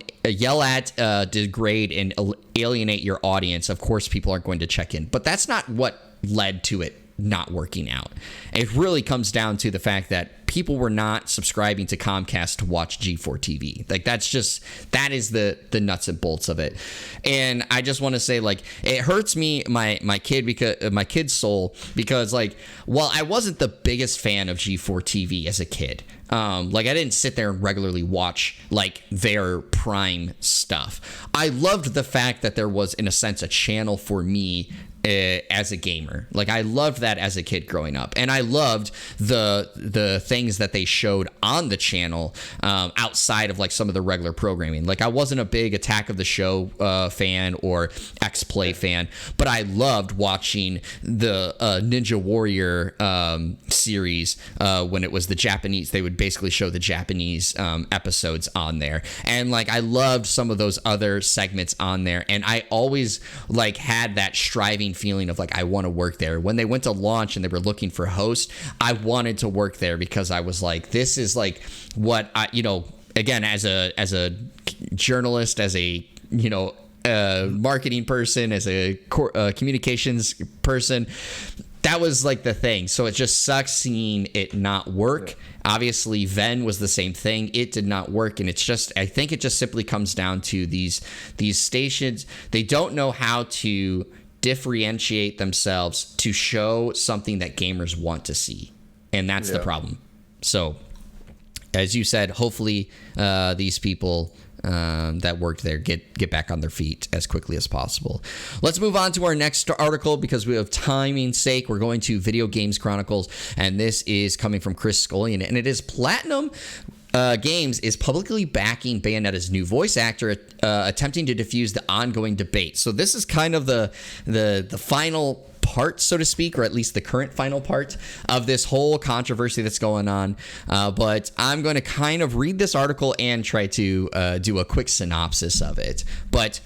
at, degrade and alienate your audience, of course people aren't going to check in. But that's not what led to it not working out. It really comes down to the fact that people were not subscribing to Comcast to watch G4 TV. Like, that is the nuts and bolts of it. And I just want to say, like, it hurts me, my kid's soul, because like, while I wasn't the biggest fan of G4 TV as a kid, like, I didn't sit there and regularly watch like their prime stuff. I loved the fact that there was, in a sense, a channel for me as a gamer. Like, I loved that as a kid growing up, and I loved the things that they showed on the channel outside of like some of the regular programming. Like, I wasn't a big Attack of the Show fan or X-Play fan, but I loved watching the Ninja Warrior series when it was the Japanese. They would basically show the Japanese episodes on there, and like, I loved some of those other segments on there, and I always like had that striving feeling of like, I want to work there. When they went to launch and they were looking for hosts, I wanted to work there because I was like, this is like what I, again, as a journalist, as a marketing person, as a communications person, that was like the thing. So it just sucks seeing it not work. Obviously, Ven was the same thing. It did not work, and I think it just simply comes down to these stations. They don't know how to differentiate themselves to show something that gamers want to see, and that's the problem. So, as you said, hopefully these people that worked there get back on their feet as quickly as possible. Let's move on to our next article because we have timing's sake. We're going to Video Games Chronicles, and this is coming from Chris Scullion, and it is Platinum Games is publicly backing Bayonetta's new voice actor, attempting to diffuse the ongoing debate. So this is kind of the final part, so to speak, or at least the current final part of this whole controversy that's going on. But I'm going to kind of read this article and try to do a quick synopsis of it. But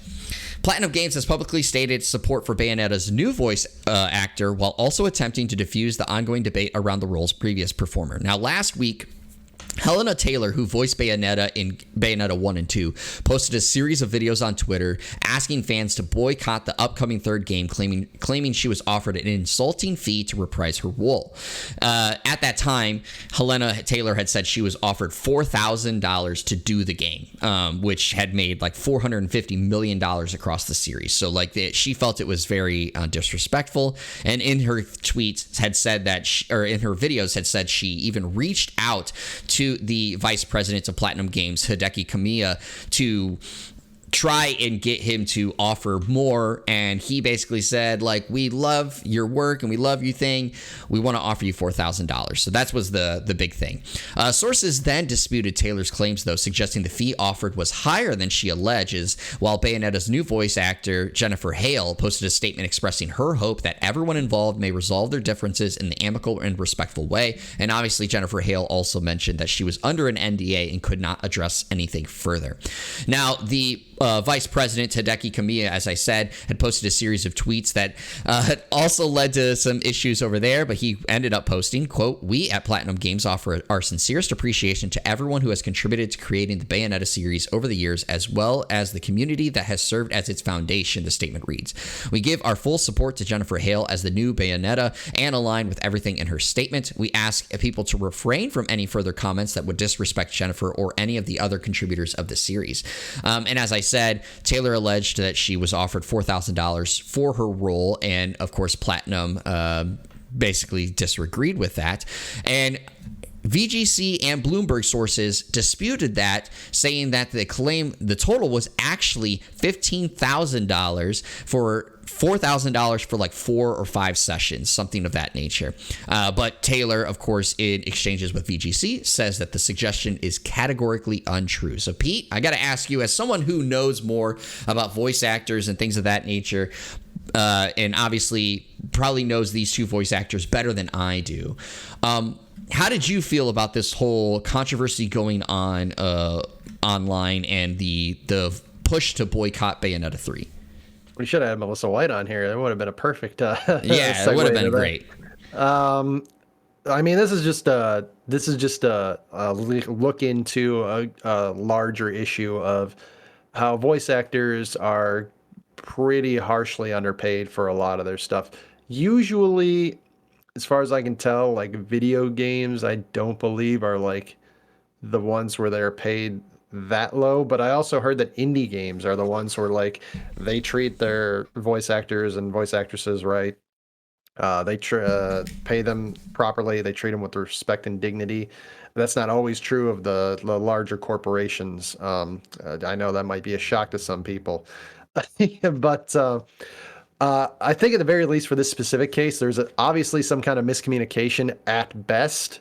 Platinum Games has publicly stated support for Bayonetta's new voice actor while also attempting to diffuse the ongoing debate around the role's previous performer. Now, last week, Helena Taylor, who voiced Bayonetta in Bayonetta 1 and 2, posted a series of videos on Twitter asking fans to boycott the upcoming third game, claiming she was offered an insulting fee to reprise her role. At that time, Helena Taylor had said she was offered $4,000 to do the game, which had made like $450 million across the series. So like she felt it was very disrespectful, and in her tweets had said that, in her videos had said she even reached out to the vice president of Platinum Games, Hideki Kamiya, to try and get him to offer more, and he basically said, like, we love your work and we love your thing, we want to offer you $4,000. So that was the big thing. Sources then disputed Taylor's claims, though, suggesting the fee offered was higher than she alleges, while Bayonetta's new voice actor, Jennifer Hale, posted a statement expressing her hope that everyone involved may resolve their differences in the amicable and respectful way. And obviously Jennifer Hale also mentioned that she was under an NDA and could not address anything further. Now, the Vice President Hideki Kamiya, as I said, had posted a series of tweets that had also led to some issues over there, but he ended up posting, quote, "We at Platinum Games offer our sincerest appreciation to everyone who has contributed to creating the Bayonetta series over the years, as well as the community that has served as its foundation," the statement reads. "We give our full support to Jennifer Hale as the new Bayonetta and align with everything in her statement. We ask people to refrain from any further comments that would disrespect Jennifer or any of the other contributors of the series." And as I said, Taylor alleged that she was offered $4,000 for her role, and of course Platinum basically disagreed with that. And VGC and Bloomberg sources disputed that, saying that the total was actually $15,000 for $4,000 for like 4 or 5 sessions, something of that nature. But Taylor, of course, in exchanges with VGC, says that the suggestion is categorically untrue. So, Pete, I got to ask you, as someone who knows more about voice actors and things of that nature, and obviously probably knows these two voice actors better than I do, how did you feel about this whole controversy going on online and the push to boycott Bayonetta 3? We should have had Melissa White on here. That would have been a perfect yeah, it would have been great. I mean, this is just a look into a larger issue of how voice actors are pretty harshly underpaid for a lot of their stuff. Usually, as far as I can tell, like video games, I don't believe are like the ones where they're paid that low. But I also heard that indie games are the ones where like they treat their voice actors and voice actresses right. They pay them properly. They treat them with respect and dignity. That's not always true of the larger corporations. I know that might be a shock to some people, but I think at the very least for this specific case, there's obviously some kind of miscommunication at best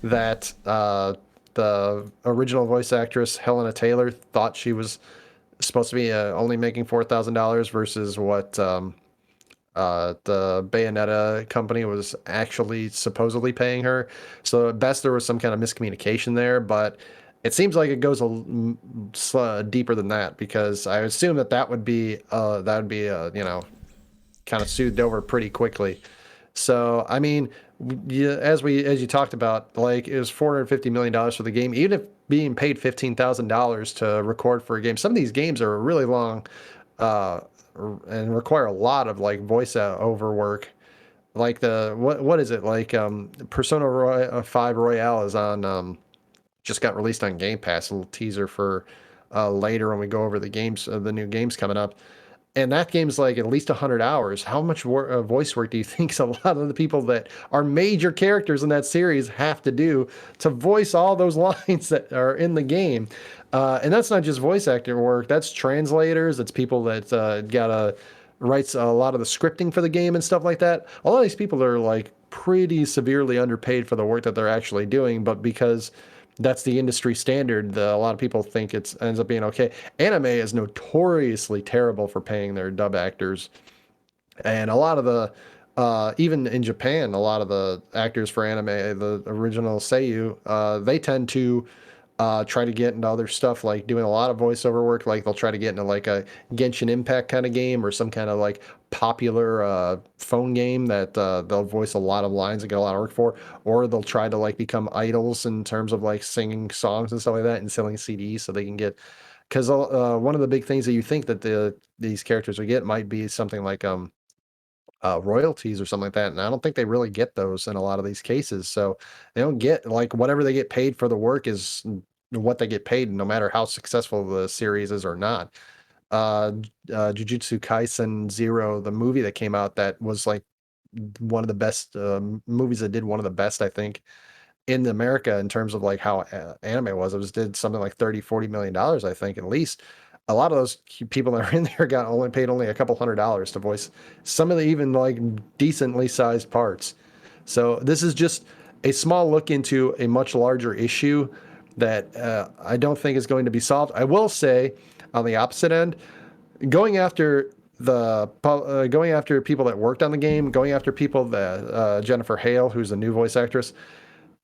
that the original voice actress, Helena Taylor, thought she was supposed to be only making $4,000 versus what the Bayonetta company was actually supposedly paying her. So at best there was some kind of miscommunication there, but it seems like it goes deeper than that, because I assume that would be kind of soothed over pretty quickly. So, I mean, as you talked about, like it was $450 million for the game. Even if being paid $15,000 to record for a game, some of these games are really long and require a lot of like voice over work. Like what is it, like Persona 5 Royale is on just got released on Game Pass. A little teaser for later when we go over the games, the new games coming up. And that game's like at least 100 hours. How much voice work do you think a lot of the people that are major characters in that series have to do to voice all those lines that are in the game? And that's not just voice actor work. That's translators. It's people that gotta write a lot of the scripting for the game and stuff like that. A lot of these people are like pretty severely underpaid for the work that they're actually doing, but because that's the industry standard, a lot of people think it ends up being okay. Anime is notoriously terrible for paying their dub actors. And a lot of the, even in Japan, a lot of the actors for anime, the original seiyuu, they tend to try to get into other stuff, like doing a lot of voiceover work. Like they'll try to get into like a Genshin Impact kind of game or some kind of like popular phone game that they'll voice a lot of lines and get a lot of work for, or they'll try to like become idols in terms of like singing songs and stuff like that and selling CDs so they can get, because one of the big things that you think that these characters would get might be something like royalties or something like that, and I don't think they really get those in a lot of these cases. So they don't get, like, whatever they get paid for the work is what they get paid, no matter how successful the series is or not. Jujutsu Kaisen Zero, the movie that came out, that was like one of the best movies that did one of the best, I think, in America in terms of like how anime was. It did something like $30-40 million, I think, at least. A lot of those people that are in there got only paid a couple $100s to voice some of the even like decently sized parts. So this is just a small look into a much larger issue that I don't think is going to be solved. I will say, on the opposite end, going after people that worked on the game, going after people that Jennifer Hale, who's a new voice actress,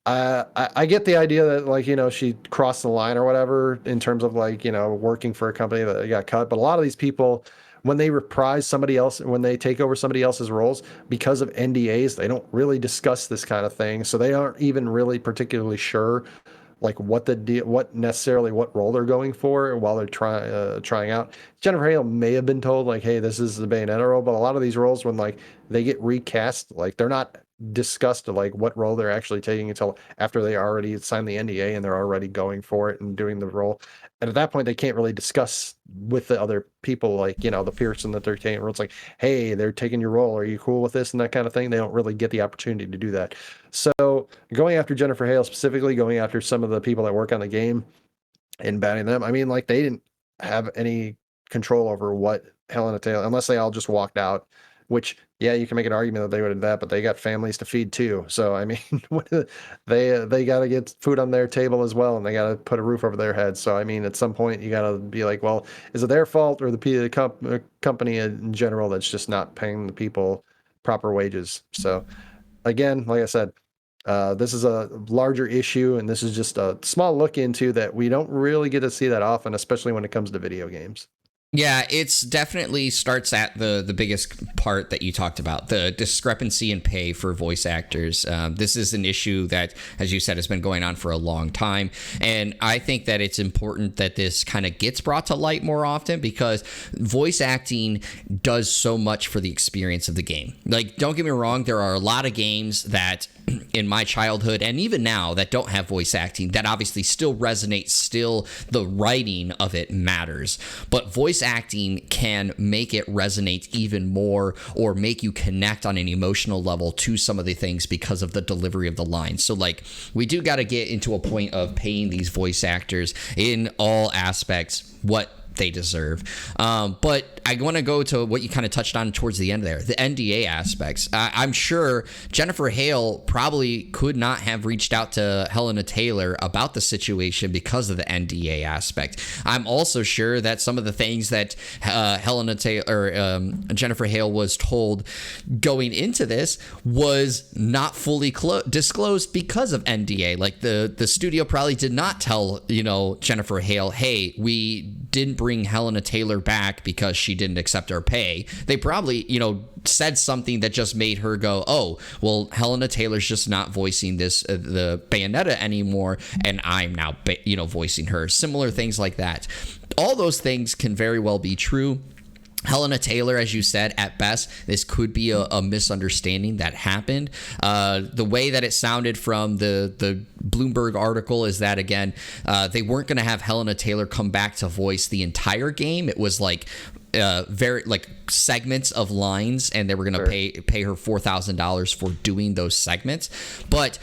I get the idea that, like, she crossed the line or whatever in terms of, like, working for a company that got cut. But a lot of these people, when they reprise somebody else, when they take over somebody else's roles because of NDAs, they don't really discuss this kind of thing. So they aren't even really particularly sure, like, what role they're going for while they're trying out. Jennifer Hale may have been told, like, hey, this is the Bayonetta role, but a lot of these roles, when, like, they get recast, like, they're not discussed, like, what role they're actually taking until after they already signed the NDA and they're already going for it and doing the role. And at that point, they can't really discuss with the other people, like, the person that they're taking. It's like, hey, they're taking your role. Are you cool with this and that kind of thing? They don't really get the opportunity to do that. So going after Jennifer Hale specifically, going after some of the people that work on the game and banning them, I mean, like, they didn't have any control over what Helena Taylor, unless they all just walked out, which, yeah, you can make an argument that they would have that, but they got families to feed too. So, I mean, they got to get food on their table as well, and they got to put a roof over their heads. So, I mean, at some point, you got to be like, well, is it their fault or the company in general that's just not paying the people proper wages? So, again, like I said, this is a larger issue, and this is just a small look into that we don't really get to see that often, especially when it comes to video games. Yeah, it's definitely starts at the biggest part that you talked about, the discrepancy in pay for voice actors. This is an issue that, as you said, has been going on for a long time. And I think that it's important that this kind of gets brought to light more often, because voice acting does so much for the experience of the game. Like, don't get me wrong, there are a lot of games that in my childhood and even now that don't have voice acting that obviously still resonates, still the writing of it matters, but voice acting can make it resonate even more or make you connect on an emotional level to some of the things because of the delivery of the lines. So, like, we do got to get into a point of paying these voice actors in all aspects what they deserve. But I want to go to what you kind of touched on towards the end there, the NDA aspects. I'm sure Jennifer Hale probably could not have reached out to Helena Taylor about the situation because of the NDA aspect. I'm also sure that some of the things that Helena Taylor or Jennifer Hale was told going into this was not fully disclosed because of NDA. Like, the studio probably did not tell Jennifer Hale, hey, we didn't bring Helena Taylor back because she didn't accept our pay. They probably, said something that just made her go, oh, well, Helena Taylor's just not voicing the Bayonetta anymore, and I'm now, voicing her. Similar things like that. All those things can very well be true. Helena Taylor, as you said, at best, this could be a misunderstanding that happened. The way that it sounded from the Bloomberg article is that, again, they weren't going to have Helena Taylor come back to voice the entire game. It was like very like segments of lines, and they were going to pay her $4,000 for doing those segments. But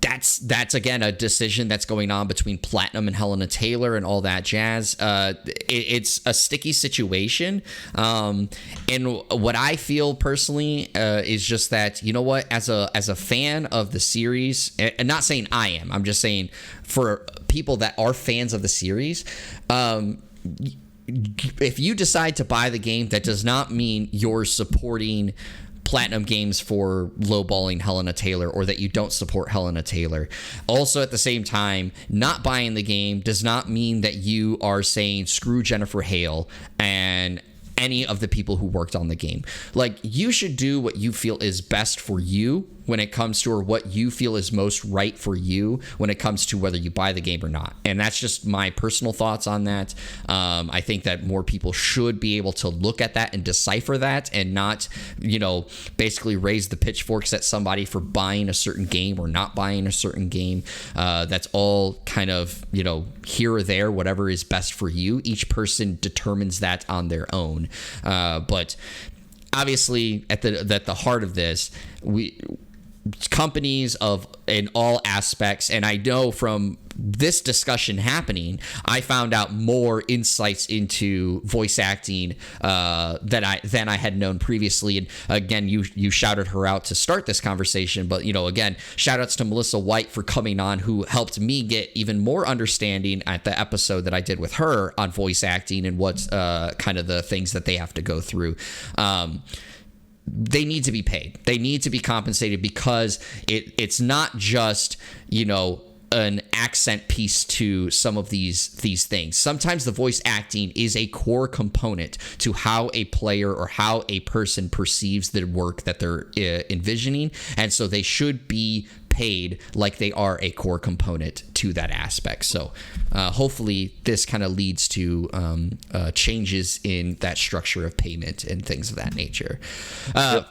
that's again a decision that's going on between Platinum and Helena Taylor and all that jazz. It's a sticky situation, and what I feel personally is just that, you know what, as a fan of the series, and not saying I am, I'm just saying for people that are fans of the series, if you decide to buy the game, that does not mean you're supporting Platinum Games for lowballing Helena Taylor, or that you don't support Helena Taylor. Also, at the same time, not buying the game does not mean that you are saying screw Jennifer Hale and any of the people who worked on the game. Like, you should do what you feel is best for you when it comes to, or what you feel is most right for you when it comes to whether you buy the game or not. And that's just my personal thoughts on that. I think that more people should be able to look at that and decipher that, and not, basically raise the pitchforks at somebody for buying a certain game or not buying a certain game. That's all kind of, here or there, whatever is best for you. Each person determines that on their own. But obviously, at the heart of this, companies in all aspects, and I know from this discussion happening, I found out more insights into voice acting than I had known previously. And again, you shouted her out to start this conversation, but again, shout outs to Melissa White for coming on, who helped me get even more understanding at the episode that I did with her on voice acting and what's kind of the things that they have to go through. they need to be paid. They need to be compensated, because it's not just, an accent piece to some of these things. Sometimes the voice acting is a core component to how a player or how a person perceives the work that they're envisioning, and so they should be paid like they are a core component to that aspect. So hopefully this kind of leads to changes in that structure of payment and things of that nature.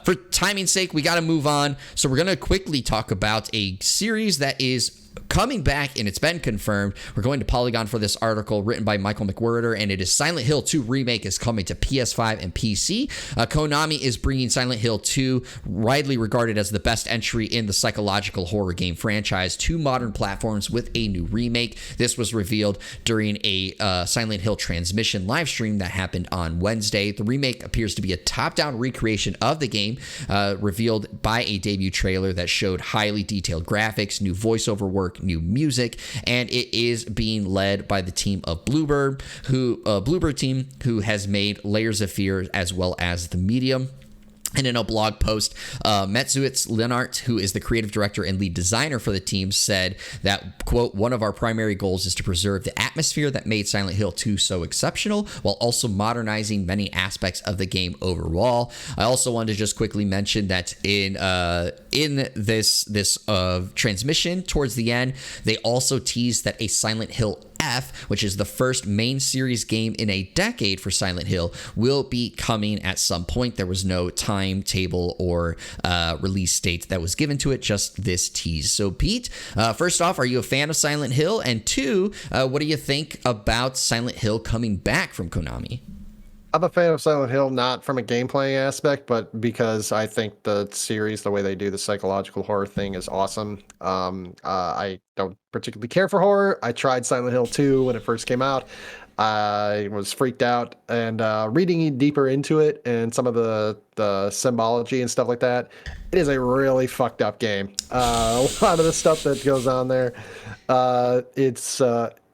For timing's sake, we got to move on. So we're going to quickly talk about a series that is coming back, and it's been confirmed. We're going to Polygon for this article written by Michael McWhirter, and it is Silent Hill 2 Remake is coming to PS5 and PC. Konami is bringing Silent Hill 2, widely regarded as the best entry in the psychological horror game franchise, to modern platforms with a new remake. This was revealed during a Silent Hill transmission live stream that happened on Wednesday. The remake appears to be a top-down recreation of the game, revealed by a debut trailer that showed highly detailed graphics, new voiceover work, new music, and it is being led by the team of Bluebird team, who has made Layers of Fear as well as The Medium. And in a blog post, Metsuits Lennart, who is the creative director and lead designer for the team, said that, quote, "One of our primary goals is to preserve the atmosphere that made Silent Hill 2 so exceptional, while also modernizing many aspects of the game overall." I also wanted to just quickly mention that in this transmission towards the end, they also teased that a Silent Hill F, which is the first main series game in a decade for Silent Hill, will be coming at some point. There was no timetable or release date that was given to it, just this tease. So Pete, first off, are you a fan of Silent Hill? And two, what do you think about Silent Hill coming back from Konami? I'm a fan of Silent Hill, not from a gameplay aspect, but because I think the series, the way they do the psychological horror thing, is awesome. I don't particularly care for horror. I tried Silent Hill 2 when it first came out. I was freaked out, and reading deeper into it and some of the symbology and stuff like that, it is a really fucked up game. A lot of the stuff that goes on there, it's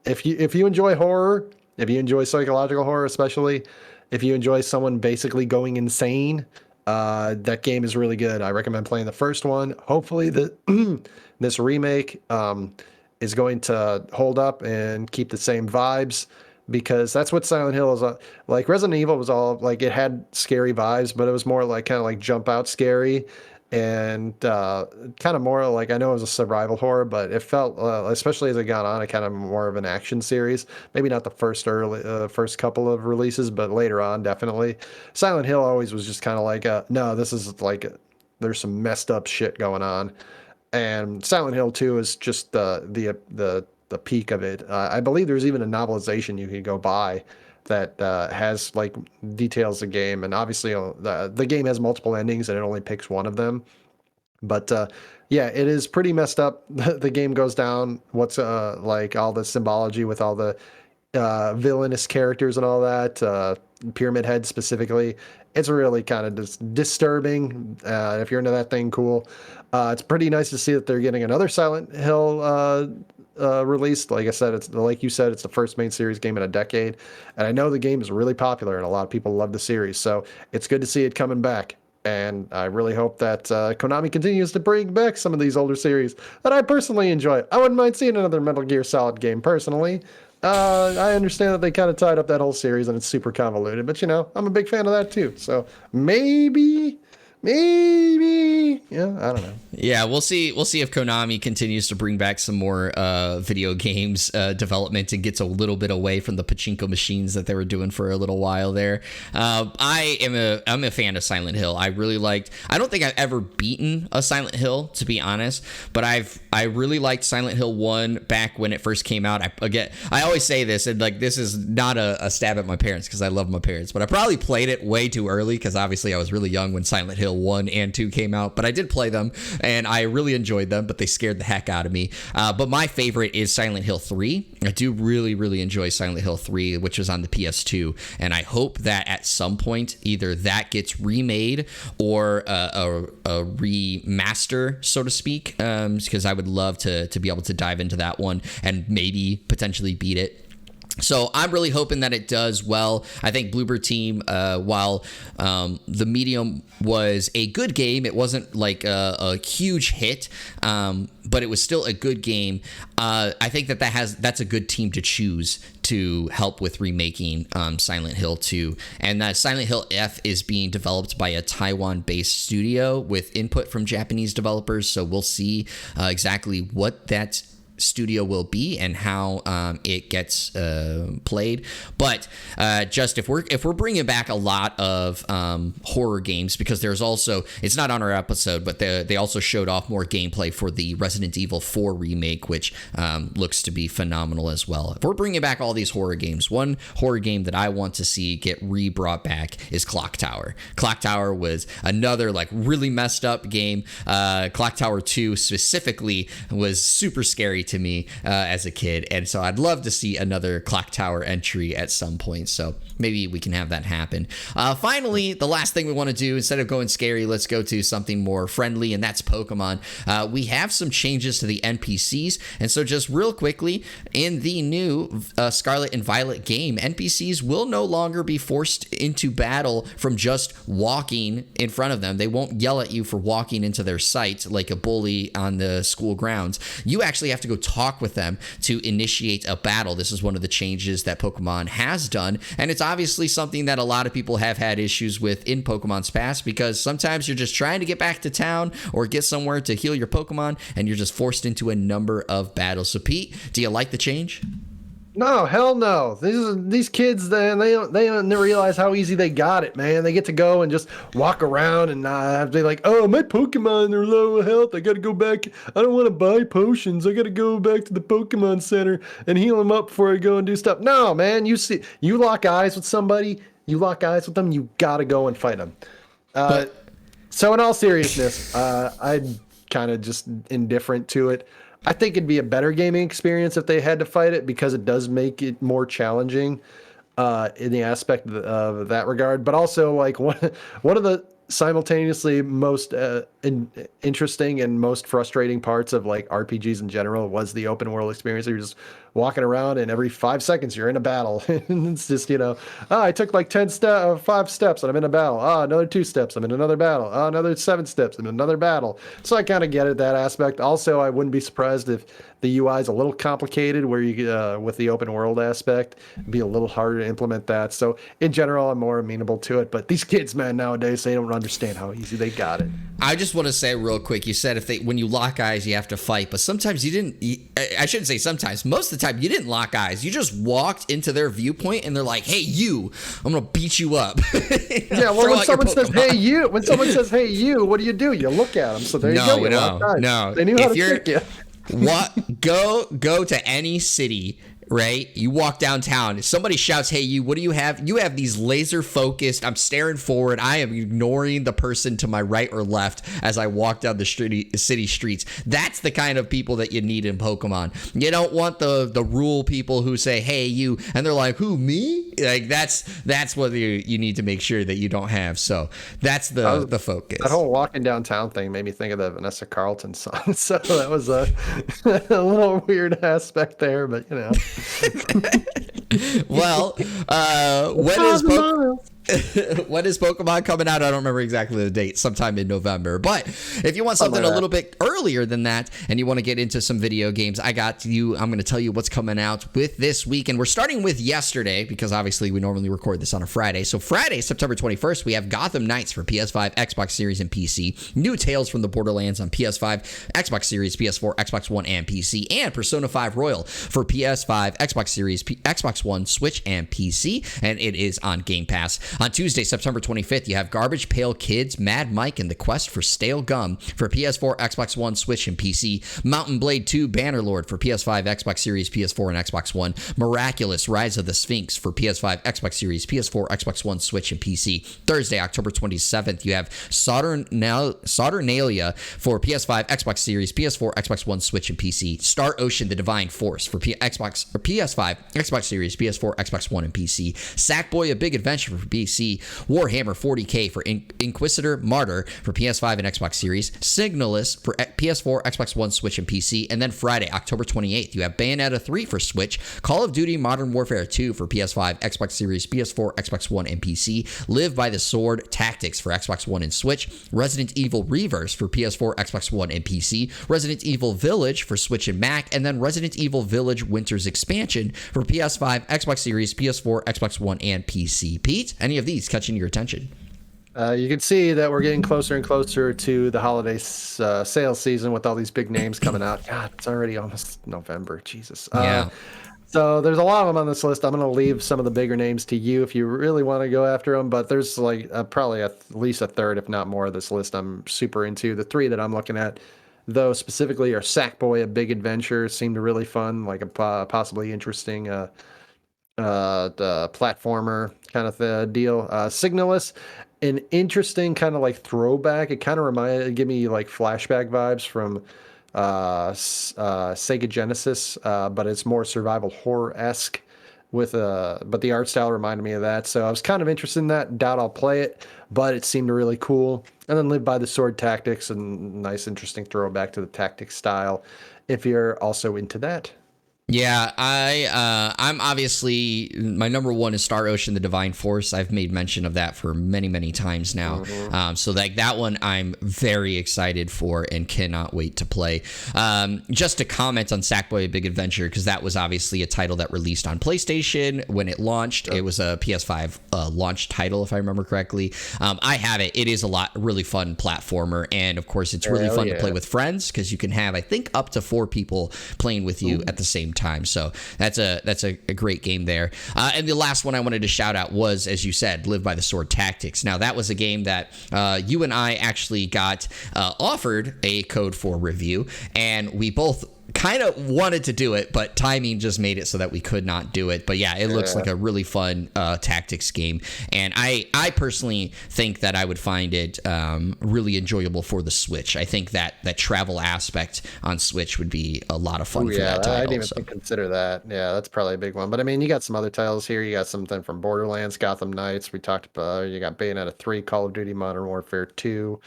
if you enjoy horror, if you enjoy psychological horror, especially if you enjoy someone basically going insane, that game is really good. I recommend playing the first one. Hopefully this remake is going to hold up and keep the same vibes, because that's what Silent Hill is. Like Resident Evil was all like, it had scary vibes, but it was more like kind of like jump out scary, and kind of more like, I know it was a survival horror, but it felt, especially as it got on, it kind of more of an action series. Maybe not the first couple of releases, but later on, definitely. Silent Hill always was just kind of like, no, this is like, there's some messed up shit going on. And Silent Hill 2 is just the peak of it. I believe there's even a novelization you can go buy that has like details the game, and obviously the game has multiple endings and it only picks one of them. But yeah, it is pretty messed up. The game goes down. What's like all the symbology with all the villainous characters and all that, Pyramid Head specifically. It's really kind of disturbing. If you're into that thing, cool. It's pretty nice to see that they're getting another Silent Hill released. Like I said, like you said, it's the first main series game in a decade, and I know the game is really popular and a lot of people love the series, so it's good to see it coming back. And I really hope that Konami continues to bring back some of these older series that I personally enjoy. I wouldn't mind seeing another Metal Gear Solid game personally. I understand that they kind of tied up that whole series and it's super convoluted, but I'm a big fan of that too. So maybe, yeah, I don't know. Yeah, we'll see if Konami continues to bring back some more video games development and gets a little bit away from the pachinko machines that they were doing for a little while there. I'm a fan of Silent Hill. I don't think I've ever beaten a Silent Hill, to be honest, but I really liked Silent Hill 1 back when it first came out. I always say this, and like, this is not a stab at my parents, because I love my parents, but I probably played it way too early, because obviously I was really young when Silent Hill 1 and 2 came out, but I did play them and I really enjoyed them, but they scared the heck out of me. But my favorite is Silent Hill 3. I do really, really enjoy Silent Hill 3, which was on the PS2, and I hope that at some point either that gets remade or a remaster, so to speak, because I would love to be able to dive into that one and maybe potentially beat it. So I'm really hoping that it does well. I think Bluebird Team, while the Medium was a good game, it wasn't like a huge hit, but it was still a good game. I think that's a good team to choose to help with remaking Silent Hill 2. And that Silent Hill F is being developed by a Taiwan-based studio with input from Japanese developers. So we'll see exactly what that studio will be and how it gets played. But just if we're bringing back a lot of horror games, because there's also, it's not on our episode, but they also showed off more gameplay for the Resident Evil 4 remake, which looks to be phenomenal as well. If we're bringing back all these horror games, one horror game that I want to see get re-brought back is Clock Tower. Clock Tower was another like really messed up game. Clock Tower 2 specifically was super scary to me as a kid, and so I'd love to see another Clock Tower entry at some point, so maybe we can have that happen. Finally, the last thing we want to do, instead of going scary, let's go to something more friendly, and that's Pokemon. We have some changes to the NPCs, and so just real quickly, in the new Scarlet and Violet game, NPCs will no longer be forced into battle from just walking in front of them. They won't yell at you for walking into their sight like a bully on the school grounds. You actually have to go talk with them to initiate a battle. This is one of the changes that Pokemon has done, and it's obviously something that a lot of people have had issues with in Pokemon's past, because sometimes you're just trying to get back to town or get somewhere to heal your Pokemon, and you're just forced into a number of battles. So Pete, do you like the change? No, hell no. These kids, they don't realize how easy they got it, man. They get to go and just walk around and they're like, oh, my Pokemon are low health. I got to go back. I don't want to buy potions. I got to go back to the Pokemon Center and heal them up before I go and do stuff. No, man. You lock eyes with somebody, you lock eyes with them, you got to go and fight them. So in all seriousness, I'm kind of just indifferent to it. I think it'd be a better gaming experience if they had to fight it, because it does make it more challenging in the aspect of that regard. But also, like, one of the simultaneously most interesting and most frustrating parts of like RPGs in general was the open world experience. You're just walking around and every 5 seconds you're in a battle. And it's just, I took like 5 steps and I'm in a battle. Another 2 steps, I'm in another battle. Another 7 steps, I'm in another battle. So I kind of get it, that aspect. Also, I wouldn't be surprised if the UI is a little complicated, where you with the open world aspect, it'd be a little harder to implement that. So in general, I'm more amenable to it. But these kids, man, nowadays, they don't understand how easy they got it. I just want to say real quick, you said when you lock eyes, you have to fight, but sometimes you didn't. I shouldn't say sometimes. Most of the time, you didn't lock eyes. You just walked into their viewpoint, and they're like, "Hey, you! I'm gonna beat you up." Yeah, well, when someone says, "Hey, you," what do? You look at them. So there you go. No. They knew how to trick you. Go to any city, right? You walk downtown. If somebody shouts, "Hey, you! What do you have?" You have these laser focused. I'm staring forward. I am ignoring the person to my right or left as I walk down the city streets. That's the kind of people that you need in Pokemon. You don't want the rule people who say, "Hey, you," and they're like, "Who, me?" Like that's what you need to make sure that you don't have. So that's the focus. That whole walking downtown thing made me think of the Vanessa Carlton song. So that was a little weird aspect there, but Well, when is Pokemon coming out? I don't remember exactly the date, sometime in November. But if you want something a little bit earlier than that and you want to get into some video games, I got you. I'm going to tell you what's coming out with this week. And we're starting with yesterday, because obviously we normally record this on a Friday. So Friday, September 21st, we have Gotham Knights for PS5, Xbox Series, and PC. New Tales from the Borderlands on PS5, Xbox Series, PS4, Xbox One, and PC. And Persona 5 Royal for PS5, Xbox Series, Xbox One, Switch, and PC. And it is on Game Pass. On Tuesday, September 25th, you have Garbage Pail Kids, Mad Mike, and the Quest for Stale Gum for PS4, Xbox One, Switch, and PC. Mountain Blade 2 Bannerlord for PS5, Xbox Series, PS4, and Xbox One. Miraculous Rise of the Sphinx for PS5, Xbox Series, PS4, Xbox One, Switch, and PC. Thursday, October 27th, you have Saturnalia for PS5, Xbox Series, PS4, Xbox One, Switch, and PC. Star Ocean: The Divine Force for PS5, Xbox Series, PS4, Xbox One, and PC. Sackboy: A Big Adventure for PC, Warhammer 40K for Inquisitor Martyr for PS5 and Xbox Series, Signalis for PS4, Xbox One, Switch, and PC. And then Friday, October 28th, you have Bayonetta 3 for Switch, Call of Duty Modern Warfare 2 for PS5, Xbox Series, PS4, Xbox One, and PC, Live by the Sword Tactics for Xbox One and Switch, Resident Evil Reverse for PS4, Xbox One, and PC, Resident Evil Village for Switch and Mac, and then Resident Evil Village Winter's Expansion for PS5, Xbox Series, PS4, Xbox One, and PC. Pete, any of these catching your attention? You can see that we're getting closer and closer to the holiday sales season with all these big names coming out. God, it's already almost November. Jesus. Yeah. So there's a lot of them on this list. I'm going to leave some of the bigger names to you if you really want to go after them. But there's like probably at least a third, if not more, of this list I'm super into. The three that I'm looking at, though, specifically are Sackboy: A Big Adventure. Seemed really fun, like a possibly interesting the platformer kind of deal. Signalis, an interesting kind of like throwback. It kind of give me like flashback vibes from Sega Genesis, but it's more survival horror-esque but the art style reminded me of that. So I was kind of interested in that. Doubt I'll play it, but it seemed really cool. And then Live by the Sword Tactics, and nice interesting throwback to the tactics style if you're also into that. Yeah, I'm obviously, my number one is Star Ocean: The Divine Force. I've made mention of that for many, many times now. So like that one I'm very excited for and cannot wait to play. Just to comment on Sackboy: A Big Adventure, because that was obviously a title that released on PlayStation when it launched. It was a PS5 launch title, if I remember correctly. I have it. It is a really fun platformer, and of course it's really fun to play with friends, because you can have, I think, up to 4 people playing with you at the same time. So that's a great game there. And the last one I wanted to shout out was, as you said, Live by the Sword Tactics. Now, that was a game that you and I actually got offered a code for review, and we both kind of wanted to do it, but timing just made it so that we could not do it. But yeah, it looks like a really fun tactics game, and I personally think that I would find it really enjoyable for the Switch. I think that travel aspect on Switch would be a lot of fun for that title. I didn't even consider that. Yeah, that's probably a big one. But I mean, you got some other titles here. You got something from Borderlands, Gotham Knights. We talked about. You got Bayonetta 3, Call of Duty Modern Warfare 2.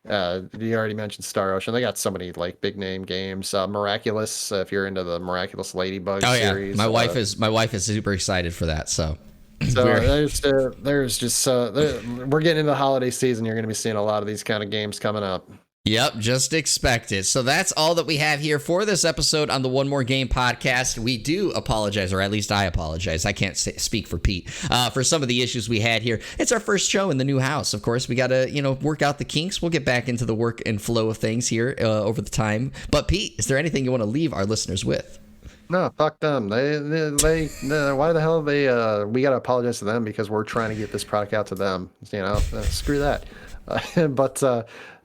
You already mentioned Star Ocean. They got so many like big name games. Miraculous, if you're into the Miraculous Ladybug series. My wife is super excited for that. So there's just we're getting into the holiday season. You're going to be seeing a lot of these kind of games coming up. Yep, just expect it. So that's all that we have here for this episode on the One More Game podcast. We do apologize, or at least I apologize. I can't speak for Pete for some of the issues we had here. It's our first show in the new house. Of course, we got to work out the kinks. We'll get back into the work and flow of things here over the time. But Pete, is there anything you want to leave our listeners with? No, fuck them. They why the hell we got to apologize to them because we're trying to get this product out to them. Screw that. But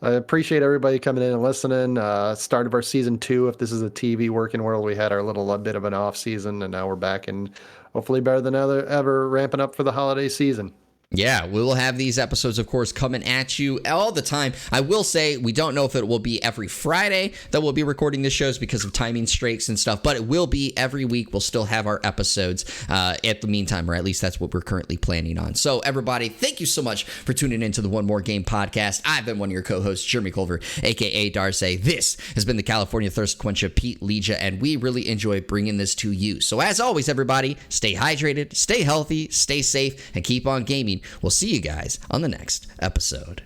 I appreciate everybody coming in and listening. Start of our season 2. If this is a TV working world, we had our little bit of an off season, and now we're back and hopefully better than ever, ramping up for the holiday season. Yeah, we will have these episodes, of course, coming at you all the time. I will say we don't know if it will be every Friday that we'll be recording the shows because of timing streaks and stuff, but it will be every week. We'll still have our episodes at the meantime, or at least that's what we're currently planning on. So everybody, thank you so much for tuning into the One More Game podcast. I've been one of your co-hosts, Jeremy Culver, a.k.a. Darce. This has been the California Thirst Quencher, Pete Legia, and we really enjoy bringing this to you. So as always, everybody, stay hydrated, stay healthy, stay safe, and keep on gaming. We'll see you guys on the next episode.